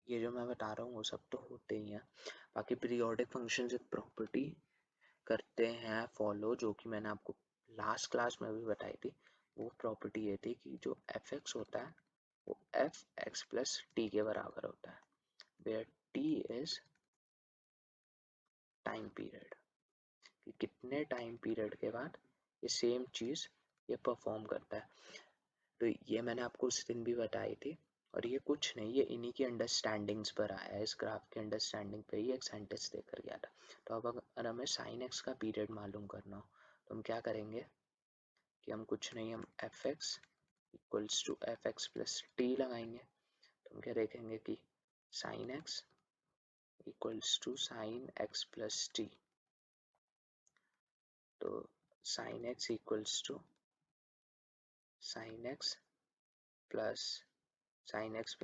ये जो मैं बता रहा हूँ वो सब तो होते ही हैं। बाकी पीरियोडिक फंक्शंस एक प्रॉपर्टी करते हैं फॉलो, जो कि मैंने आपको लास्ट क्लास में भी बताई थी। वो प्रॉपर्टी ये थी कि जो एफ एक्स होता है वो एफ एक्स प्लस टी के बराबर होता है, where t is time period, कि कितने टाइम पीरियड के बाद ये सेम चीज़ ये परफॉर्म करता है। तो ये मैंने आपको उस दिन भी बताई थी और ये कुछ नहीं, ये इन्हीं की अंडरस्टैंडिंग्स पर आया है, इस ग्राफ की अंडरस्टैंडिंग पे ही एक साइंटिस्ट देकर गया था। तो अब अगर हमें साइन एक्स का पीरियड मालूम करना हो तो हम क्या करेंगे कि हम कुछ नहीं, हम f x equals to f x plus t लगाएंगे। तो हम क्या देखेंगे कि sine x equals to sine x plus t. तो sine x equals to sine x plus sine x.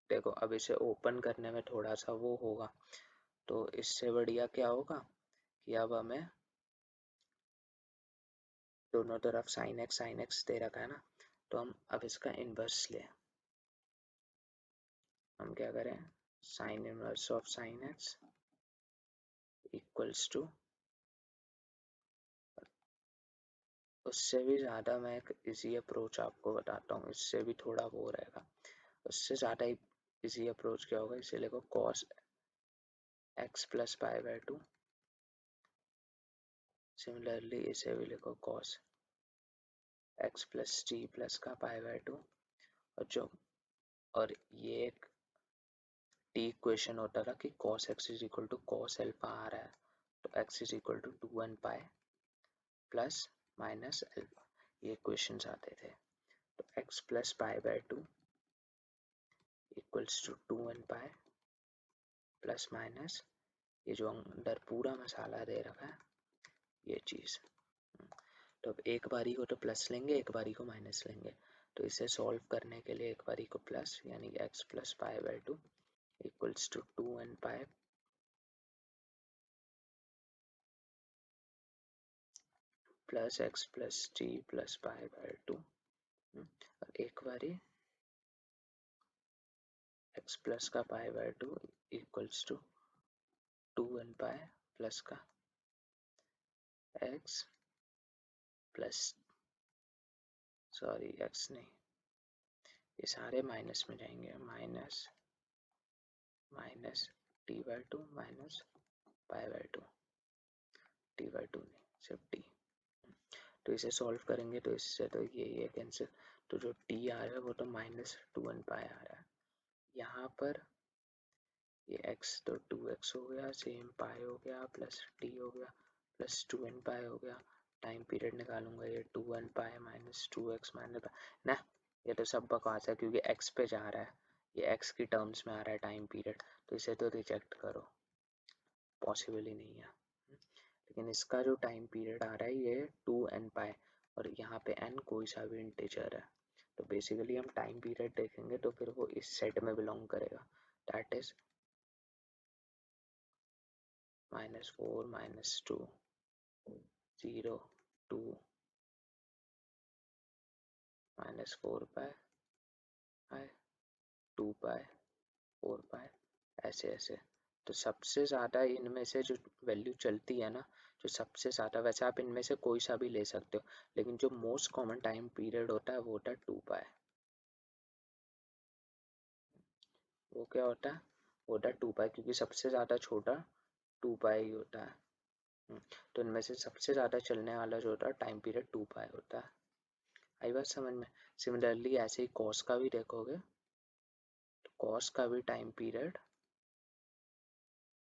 देखो अब इसे ओपन करने में थोड़ा सा वो होगा, तो इससे बढ़िया क्या होगा कि अब हमें दोनों तरफ साइन एक्स दे रखा है ना, तो हम अब इसका इन्वर्स लें। हम क्या करें, sine inverse of sine x equals to, उससे भी ज़्यादा मैं एक इजी अप्रोच आपको बताता हूँ, इससे भी थोड़ा वो रहेगा। उससे ज़्यादा इजी अप्रोच क्या होगा, इसे लिखो cos x plus pi by to. Similarly इसे भी लिखो cos x plus t plus का पाई बाय टू। और जो और ये एक टी इक्वेशन होता था कि cos x is equal to cos alpha आ रहा है, तो x is equal to 2n pi plus minus alpha, ये इक्वेशंस आते थे। तो x plus pi by two equals to 2n pi plus minus ये जो अंदर पूरा मसाला दे रखा है ये चीज़। तो अब एक बारी को तो प्लस लेंगे, एक बारी को माइनस लेंगे, तो इसे सॉल्व करने के लिए एक बारी को प्लस यानी कि x plus pi by two equals to 2n pi plus x plus t plus pi by two, और एक बारी एक्स प्लस का pi by two equals to 2n pi plus का एक्स प्लस सॉरी एक्स नहीं, ये सारे minus में जाएंगे, minus minus t by two minus pi by two, t by two नहीं सिर्फ टी। तो इसे सॉल्व करेंगे तो इससे तो ये कैंसिल, तो जो टी आ रहा है वो तो माइनस टू एन पाई आ रहा है। यहाँ पर ये x तो 2x हो गया, सेम पाई हो गया प्लस टी हो गया प्लस 2n पाई हो गया। टाइम पीरियड निकालूंगा, ये 2n pi minus 2x minus ना, ये तो सब बकवास है क्योंकि x पे जा रहा है, ये x की टर्म्स में आ रहा है टाइम पीरियड, तो इसे तो रिजेक्ट करो, पॉसिबल ही नहीं है। लेकिन इसका जो टाइम पीरियड आ रहा है ये 2n पाई, और यहाँ पे n कोई सा भी इंटीजर है, तो बेसिकली हम टाइम पीरियड देखेंगे तो फिर वो इस सेट में बिलोंग करेगा, दैट इज -4 -2 0 2 -4 पाई पाई 2 पाई 4 पाई, ऐसे ऐसे। तो सबसे ज़्यादा इनमें से जो वैल्यू चलती है ना, जो सबसे ज़्यादा, वैसे आप इनमें से कोई सा भी ले सकते हो, लेकिन जो मोस्ट कॉमन टाइम पीरियड होता है वो होता है 2 पाई। वो क्या होता है, वो होता है 2 पाई, क्योंकि सबसे ज़्यादा छोटा 2 पाई ही होता है। तो इनमें से सबसे ज़्यादा चलने वाला जो होता है टाइम पीरियड 2 पाई होता है। आई बात समझ में। सिमिलरली ऐसे ही कॉस का भी देखोगे, तो कॉस का भी टाइम पीरियड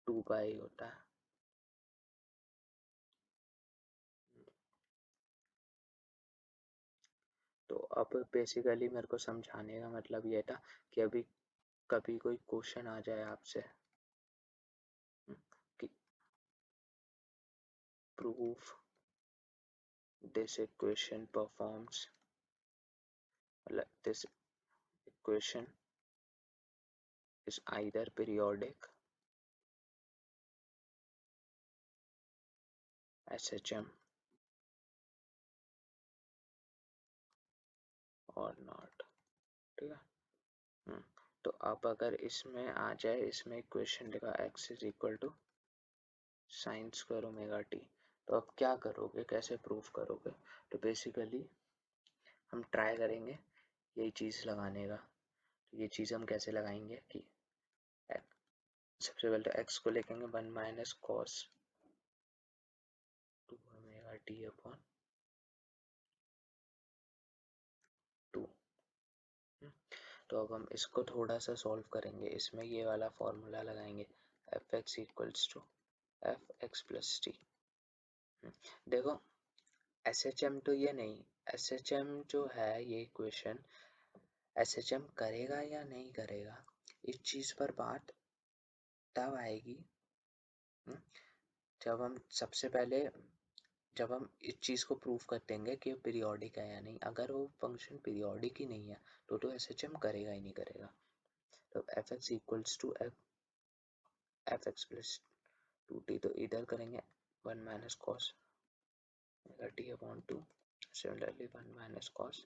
2 पाई होता है। तो अब बेसिकली मेरे को समझाने का मतलब ये था कि अभी कभी कोई क्वेश्चन आ जाए आपसे कि प्रूफ दिस इक्वेशन परफॉर्म्स, मतलब this equation is either periodic SHM और नॉट, ठीक है। तो अब अगर इसमें आ जाए, इसमें इक्वेशन लिखा x is equal to sine square omega t, तो अब क्या करोगे, कैसे प्रूफ करोगे? तो बेसिकली हम ट्राई करेंगे यही चीज़ लगाने का। तो ये चीज़ हम कैसे लगाएंगे कि सबसे पहले तो x को लिखेंगे 1 minus cos 2 omega t upon 2। तो अब हम इसको थोड़ा सा सॉल्व करेंगे, इसमें ये वाला फॉर्मूला लगाएंगे, f x equals to f x plus t. देखो एस एच एम तो ये नहीं, एस एच एम जो है ये इक्वेशन एस एच एम करेगा या नहीं करेगा, इस चीज़ पर बात तब आएगी जब हम सबसे पहले, जब हम इस चीज़ को प्रूव कर देंगे कि पीरियोडिक है या नहीं। अगर वो फंक्शन पीरियोडिक ही नहीं है तो एस एच एम करेगा ही नहीं करेगा। तो f x equals to f x plus 2t, तो इधर करेंगे 1 minus cos omega t upon 2, similarly 1 minus cos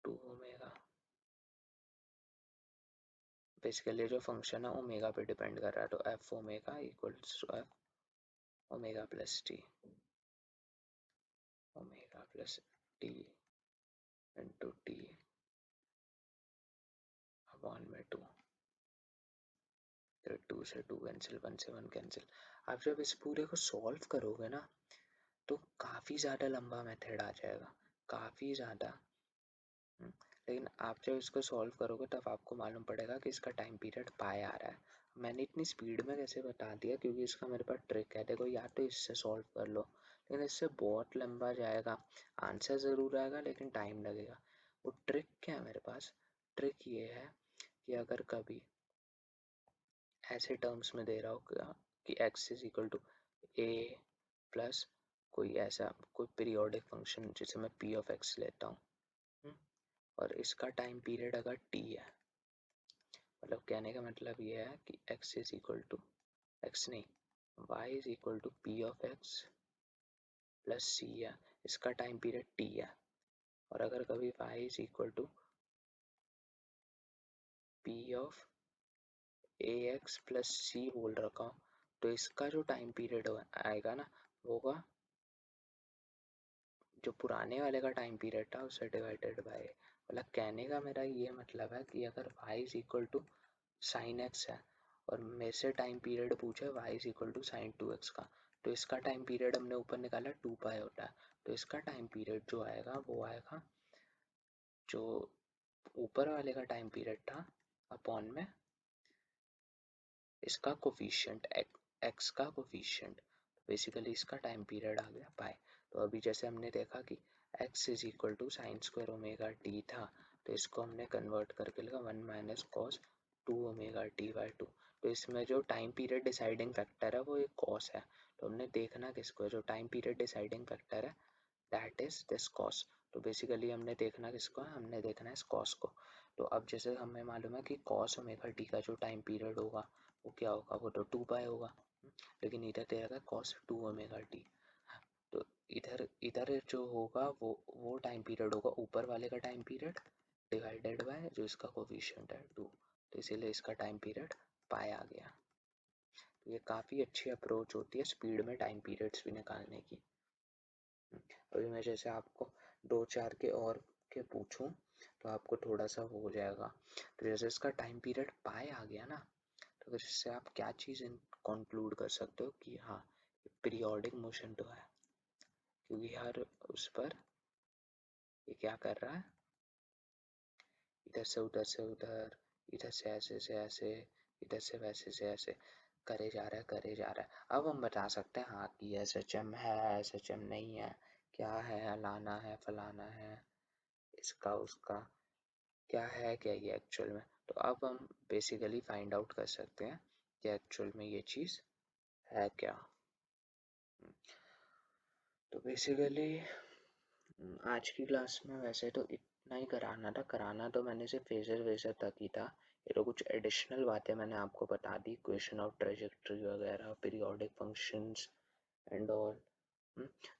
2 omega. Basically जो फंक्शन है ओमेगा पे डिपेंड कर रहा है, तो f omega equals to f omega plus t, omega plus t into t upon में 2, फिर 2 से 2 कैंसिल, 1 से 1 कैंसिल। आप जब इस पूरे को सॉल्व करोगे ना तो काफ़ी ज़्यादा लंबा मेथड आ जाएगा, काफ़ी ज़्यादा। लेकिन आप जब इसको सॉल्व करोगे तब आपको मालूम पड़ेगा कि इसका टाइम पीरियड पाई आ रहा है। मैंने इतनी स्पीड में कैसे बता दिया, क्योंकि इसका मेरे पास ट्रिक है। देखो या तो इससे सॉल्व कर लो, लेकिन इससे बहुत लंबा जाएगा, आंसर ज़रूर आएगा लेकिन टाइम लगेगा। वो ट्रिक क्या है मेरे पास, ट्रिक ये है कि अगर कभी ऐसे टर्म्स में दे रहा हो कि x is equal to a plus कोई ऐसा कोई पीरियोडिक फंक्शन जिसे मैं p ऑफ x लेता हूँ, और इसका टाइम पीरियड अगर t है, मतलब कहने का मतलब ये है कि x is equal to x नहीं, y is equal to p of x plus c है, इसका टाइम पीरियड t है। और अगर कभी y is equal to p of ax plus c बोल रखा हूँ, तो इसका जो टाइम पीरियड आएगा ना वो होगा जो पुराने वाले का टाइम पीरियड था उससे डिवाइडेड बाय, मतलब कहने का मेरा ये मतलब है कि अगर y is equal to sine x है और मेरे से टाइम पीरियड पूछे y is equal to sine 2x का, तो इसका टाइम पीरियड हमने ऊपर निकाला 2 पाई होता है, तो इसका टाइम पीरियड जो आएगा वो आएगा जो ऊपर वाले का टाइम पीरियड था अपॉन में इसका कोफिशिएंट एक्स का कोफिशिएंट, बेसिकली इसका टाइम पीरियड आ गया पाई। तो अभी जैसे हमने देखा कि x is equal to sine square omega t था, तो इसको हमने कन्वर्ट करके लिखा 1 minus cos 2 omega t by 2। तो इसमें जो टाइम पीरियड डिसाइडिंग फैक्टर है वो एक कॉस है, तो हमने देखना किसको है, जो टाइम पीरियड डिसाइडिंग फैक्टर है दैट इज दिस कॉस। तो बेसिकली हमने देखना किसको है, हमने देखना है इस कॉस को। तो अब जैसे हमें मालूम है कि कॉस ओमेगा टी का जो टाइम पीरियड होगा वो क्या होगा, वो तो 2 पाई होगा, लेकिन इधर दे रखा है कॉस 2 ओमेगा टी। तो इधर इधर जो होगा वो टाइम पीरियड होगा ऊपर वाले का टाइम पीरियड डिवाइडेड बाय जो इसका कोफिशिएंट है 2, तो इसीलिए इसका टाइम पीरियड पाई आ गया। तो ये काफ़ी अच्छी अप्रोच होती है स्पीड में टाइम पीरियड्स भी निकालने की। अभी मैं जैसे आपको 2-4 के और के पूछूं तो आपको थोड़ा सा हो जाएगा। तो जैसे इसका टाइम पीरियड पाई आ गया ना, तो इससे आप क्या चीज़ कंक्लूड कर सकते हो कि हाँ पीरियोडिक मोशन तो है, क्योंकि हर उस पर ये क्या कर रहा है, इधर से उधर से उधर, इधर से ऐसे, इधर से वैसे से ऐसे करे जा रहा है करे जा रहा है। अब हम बता सकते हैं हाँ कि SHM है SHM नहीं है, क्या है लाना है फलाना है, इसका उसका क्या है क्या ये एक्चुअल में। तो अब हम बेसिकली फाइंड आउट कर सकते हैं कि एक्चुअल में ये चीज़ है क्या। तो बेसिकली आज की क्लास में वैसे तो इतना ही कराना था, कराना तो मैंने सिर्फ फेजर वेजर तक ही था। ये तो कुछ एडिशनल बातें मैंने आपको बता दी, क्वेश्चन ऑफ ट्रेजेक्ट्री वगैरह, पीरियोडिक फंक्शंस एंड ऑल,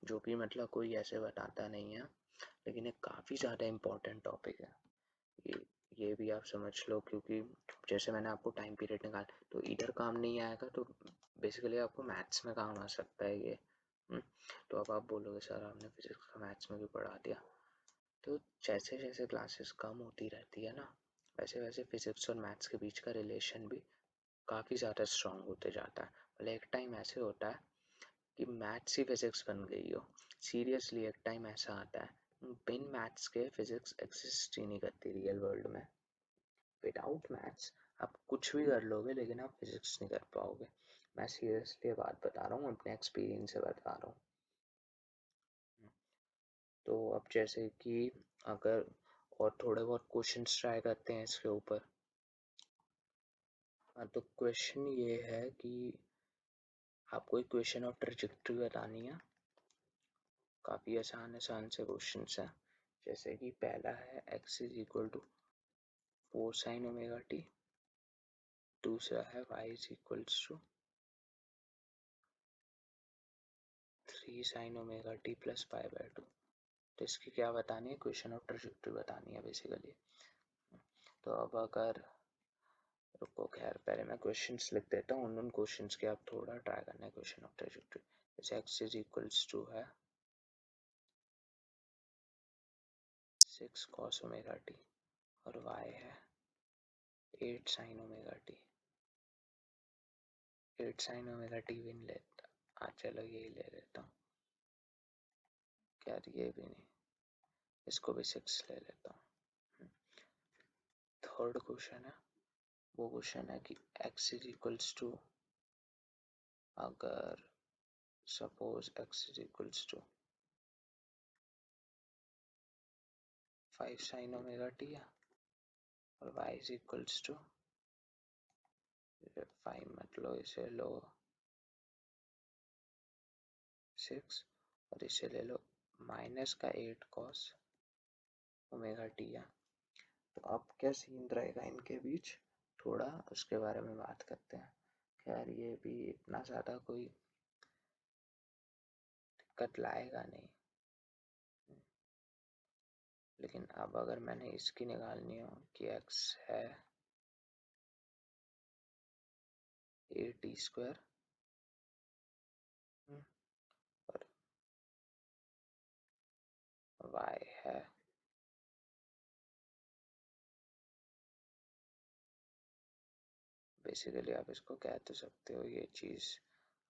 जो कि मतलब कोई ऐसे बताता नहीं है, लेकिन ये काफ़ी ज़्यादा इम्पोर्टेंट टॉपिक है। ये ये भी आप समझ लो, क्योंकि जैसे मैंने आपको टाइम पीरियड निकाला तो इधर काम नहीं आएगा, तो बेसिकली आपको मैथ्स में काम आ सकता है ये। तो अब आप बोलोगे सर आपने फिजिक्स का मैथ्स में भी पढ़ा दिया, तो जैसे जैसे क्लासेस कम होती रहती है ना, वैसे वैसे फिजिक्स और मैथ्स के बीच का रिलेशन भी काफ़ी ज़्यादा स्ट्रांग होते जाता है। मतलब एक टाइम ऐसे होता है कि मैथ्स ही फिजिक्स बन गई हो, सीरियसली एक टाइम ऐसा आता है बिन मैथ्स के फिजिक्स एग्जिस्ट ही नहीं करती रियल वर्ल्ड में। विदाउट मैथ्स आप कुछ भी कर लोगे लेकिन आप फिजिक्स नहीं कर पाओगे। मैं सीरियसली बात बता रहा हूँ, अपने एक्सपीरियंस से बता रहा हूँ। तो अब जैसे कि अगर और थोड़े बहुत क्वेश्चंस ट्राई करते हैं इसके ऊपर। हाँ, तो क्वेश्चन ये है कि आपको एक क्वेश्चन ऑफ ट्रेजेक्टरी बतानी है, काफ़ी आसान आसान से क्वेश्चंस हैं। जैसे कि पहला है x is equal to 4 sine omega t, दूसरा है y is equals to 3 sine omega t plus pi by 2। तो इसकी क्या बतानी है, क्वेश्चन ऑफ ट्रेजेक्टरी बतानी है बेसिकली। तो अब अगर रुको, खैर पहले मैं क्वेश्चंस लिख देता हूँ, उन क्वेश्चंस के आप थोड़ा ट्राई करना है क्वेश्चन ऑफ ट्रेजेक्टरी। जैसे x इज इक्वल्स टू है 6 cos ओमेगा टी और y है 8 sin omega T. 8 sin omega T भी नहीं लेता, हाँ चलो यही ले लेता हूँ, यार ये भी नहीं, इसको भी 6 ले लेता हूँ। थर्ड क्वेश्चन है, वो क्वेश्चन है कि x इज इक्वल्स टू, अगर suppose x is equals to 5 sin omega t है और y इज इक्वल्स टू 5 मत लो, इसे लो 6 और इसे ले लो माइनस का 8 cos ओमेगा टी है। तो अब क्या सीन रहेगा इनके बीच, थोड़ा उसके बारे में बात करते हैं। खैर ये भी इतना ज़्यादा कोई दिक्कत लाएगा नहीं, लेकिन अब अगर मैंने इसकी निकालनी हो कि x है ए टी स्क्वायर और y है, बेसिकली आप इसको कह तो सकते हो ये चीज़,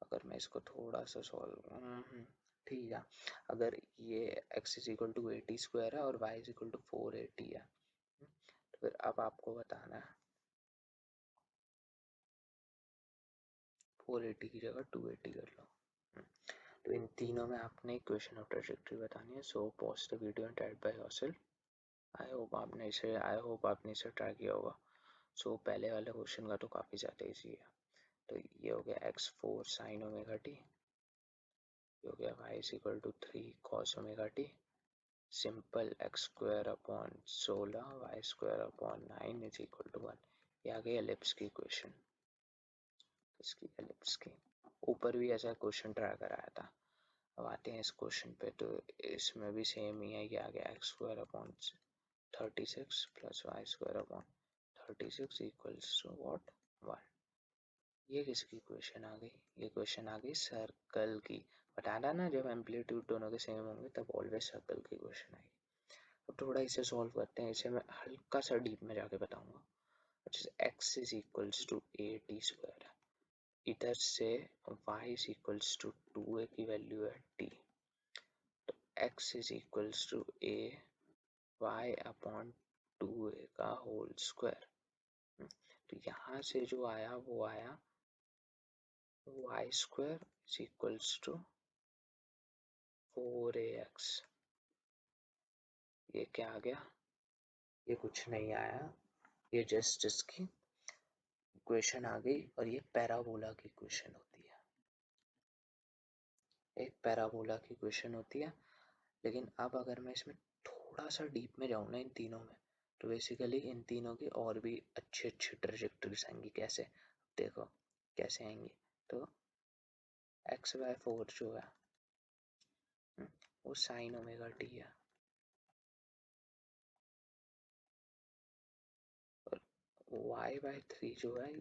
अगर मैं इसको थोड़ा सा सॉल्व, ठीक है, अगर ये x is equal to 80 square है और y इज इक्वल टू 480 है, तो फिर अब आपको बताना है 480 की जगह 280 कर लो। तो इन तीनों में आपने इक्वेशन ऑफ ट्रेजेक्टरी बतानी है। So pause the video and try by yourself. I hope आपने इसे ट्राई किया होगा। सो पहले वाले क्वेश्चन का तो काफ़ी ज़्यादा इजी है। तो ये हो गया x4 साइन ओमेगा टी, ये हो गया y is equal to 3 cos omega t, simple x square upon 16 y square upon 9 is equal to 1। ये आ गई एलिप्स की इक्वेशन, इसकी एलिप्स की। ऊपर भी ऐसा क्वेश्चन ट्राई कराया था। अब आते हैं इस क्वेश्चन पे, तो इसमें भी सेम ही है, ये आ गया x square upon 36 plus y square upon 36 equals to what, 1। ये किसकी क्वेश्चन आ गई? ये क्वेश्चन आ गई सर्कल की। बताना ना, जब एम्पलीट्यूड दोनों के सेम होंगे तब ऑलवेज सर्कल की क्वेश्चन आएगी। अब थोड़ा इसे सॉल्व करते हैं, इसे मैं हल्का सा डीप में जाके बताऊंगा। X is equals to a t square है, इधर से y is equals to 2a की वैल्यू है t, तो x is equals to a y upon 2a का होल स्क्वायर। तो यहाँ से जो आया वो आया y square is equals to 4ax। ये क्या आ गया? ये कुछ नहीं आया, ये जस्ट इसकी इक्वेशन आ गई, और ये पैराबोला की इक्वेशन होती है, एक पैराबोला की इक्वेशन होती है। लेकिन अब अगर मैं इसमें थोड़ा सा डीप में जाऊँ ना इन तीनों में, तो बेसिकली इन तीनों की और भी अच्छी अच्छी ट्रेजेक्टरीज आएंगी। कैसे? देखो कैसे आएंगी। तो एक्स बाय 4 जो है वो साइन ओमेगा टी है, और वाई बाय 3 जो है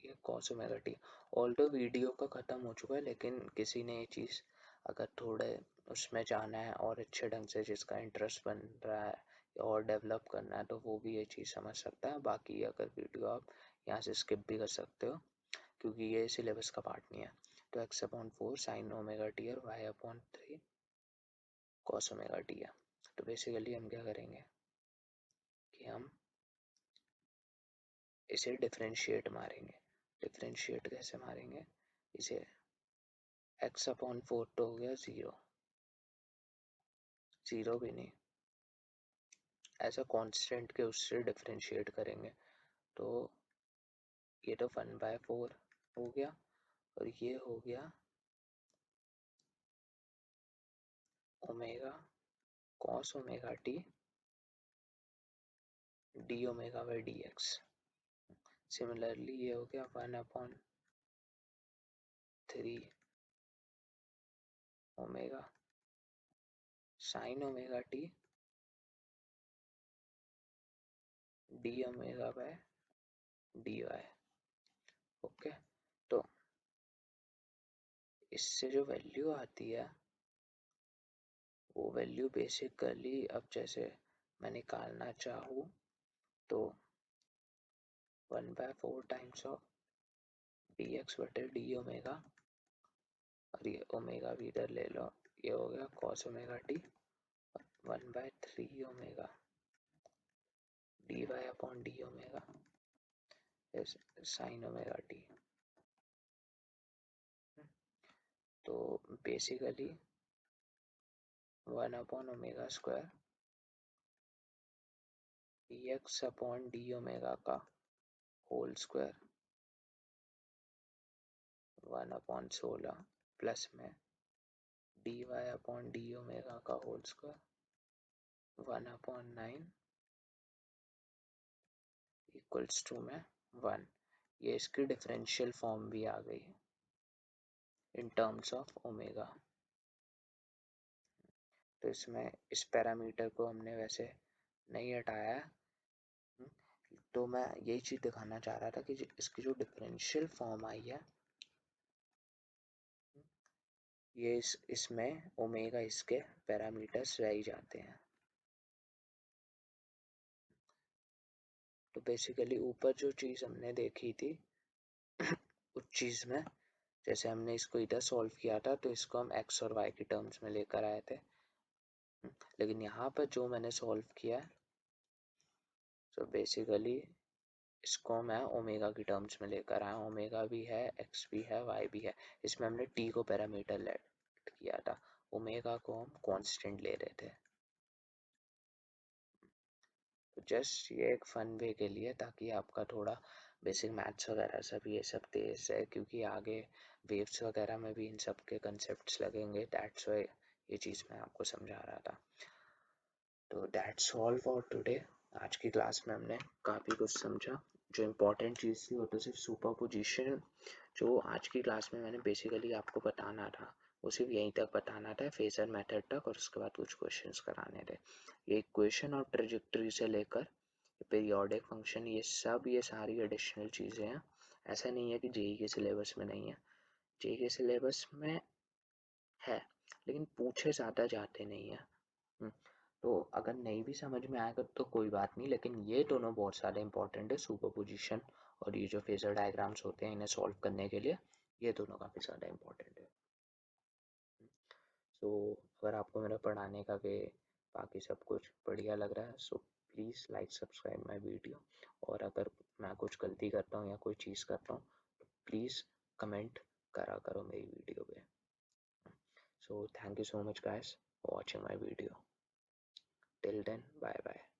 ये cos omega T. Although video का ख़त्म हो चुका है, लेकिन किसी ने ये चीज़ अगर थोड़े उसमें जाना है और अच्छे ढंग से, जिसका इंटरेस्ट बन रहा है और डेवलप करना है, तो वो भी ये चीज़ समझ सकता है। बाकी अगर वीडियो आप यहाँ से स्किप भी कर सकते हो, क्योंकि ये सिलेबस का पार्ट नहीं है। तो x upon 4 sine omega t और y upon 3 cos omega t है। तो बेसिकली हम क्या करेंगे कि हम इसे डिफरेंशिएट मारेंगे। डिफरेंशिएट कैसे मारेंगे? इसे एक्स अपॉन 4 तो हो गया 0, 0 भी नहीं, ऐसा कांस्टेंट के उससे डिफरेंशिएट करेंगे, तो ये तो 1/4 हो गया, और ये हो गया omega cos omega t d omega by d x. Similarly ये हो गया 1/3 omega sine omega t d omega by d y. Okay, तो इससे जो वैल्यू आती है वो वैल्यू बेसिकली, अब जैसे मैं निकालना चाहूँ तो 1/4 टाइम्स ऑफ डी एक्स बटे डी ओमेगा, और ये ओमेगा भी इधर ले लो, ये हो गया cos omega t, 1/3 omega d y upon d omega is sine omega t. तो basically 1 upon omega square d x upon d omega का होल स्क्वायर 1/16 प्लस में d y upon d omega का होल स्क्वायर 1/9 इक्वल्स टू में 1। ये इसकी differential form भी आ गई इन terms of omega. तो इसमें इस पैरामीटर को हमने वैसे नहीं हटाया है, तो मैं यही चीज़ दिखाना चाह रहा था कि इसकी जो डिफरेंशियल फॉर्म आई है ये इसमें ओमेगा इसके पैरामीटर्स रह ही जाते हैं। तो बेसिकली ऊपर जो चीज़ हमने देखी थी उस चीज़ में जैसे हमने इसको इधर सॉल्व किया था तो इसको हम एक्स और वाई की टर्म्स में लेकर आए थे, लेकिन यहाँ पर जो मैंने सॉल्व किया है तो बेसिकली इसको मैं ओमेगा की टर्म्स में लेकर आया हूँ। ओमेगा भी है, एक्स भी है, वाई भी है। इसमें हमने टी को पैरामीटर लेट किया था, ओमेगा को हम कांस्टेंट ले रहे थे। तो जस्ट ये एक फन वे के लिए, ताकि आपका थोड़ा बेसिक मैथ्स वगैरह सब ये सब तेज है, क्योंकि आगे वेव्स वगैरह में भी इन सब के कंसेप्ट्स लगेंगे। दैट्स वाई ये चीज़ मैं आपको समझा रहा था। तो दैट्स ऑल फॉर टुडे। आज की क्लास में हमने काफ़ी कुछ समझा। जो इम्पोर्टेंट चीज़ थी वो तो सिर्फ सुपरपोजिशन, जो आज की क्लास में मैंने बेसिकली आपको बताना था वो सिर्फ यहीं तक बताना था, फेजर मेथड तक, और उसके बाद कुछ क्वेश्चंस कराने थे। ये इक्वेशन और ट्रेजेक्टरी से लेकर पीरियोडिक फंक्शन, ये सब ये सारी एडिशनल चीज़ें हैं। ऐसा नहीं है कि जेई के सिलेबस में नहीं है, जेई के सिलेबस में है, लेकिन पूछे ज़्यादा जाते नहीं हैं। तो अगर नहीं भी समझ में आएगा तो कोई बात नहीं, लेकिन ये दोनों बहुत ज़्यादा इंपॉर्टेंट है, सुपरपोजिशन और ये जो फेजर डायग्राम्स होते हैं इन्हें सॉल्व करने के लिए, ये दोनों काफ़ी ज़्यादा इंपॉर्टेंट है। सो अगर आपको मेरा पढ़ाने का वे बाकी सब कुछ बढ़िया लग रहा है so please like subscribe my video, और अगर मैं कुछ गलती करता हूँ या कोई चीज़ करता हूँ तो प्लीज़ कमेंट करा करो मेरी वीडियो पे। So thank you so much guys for watching my video. Till then bye bye.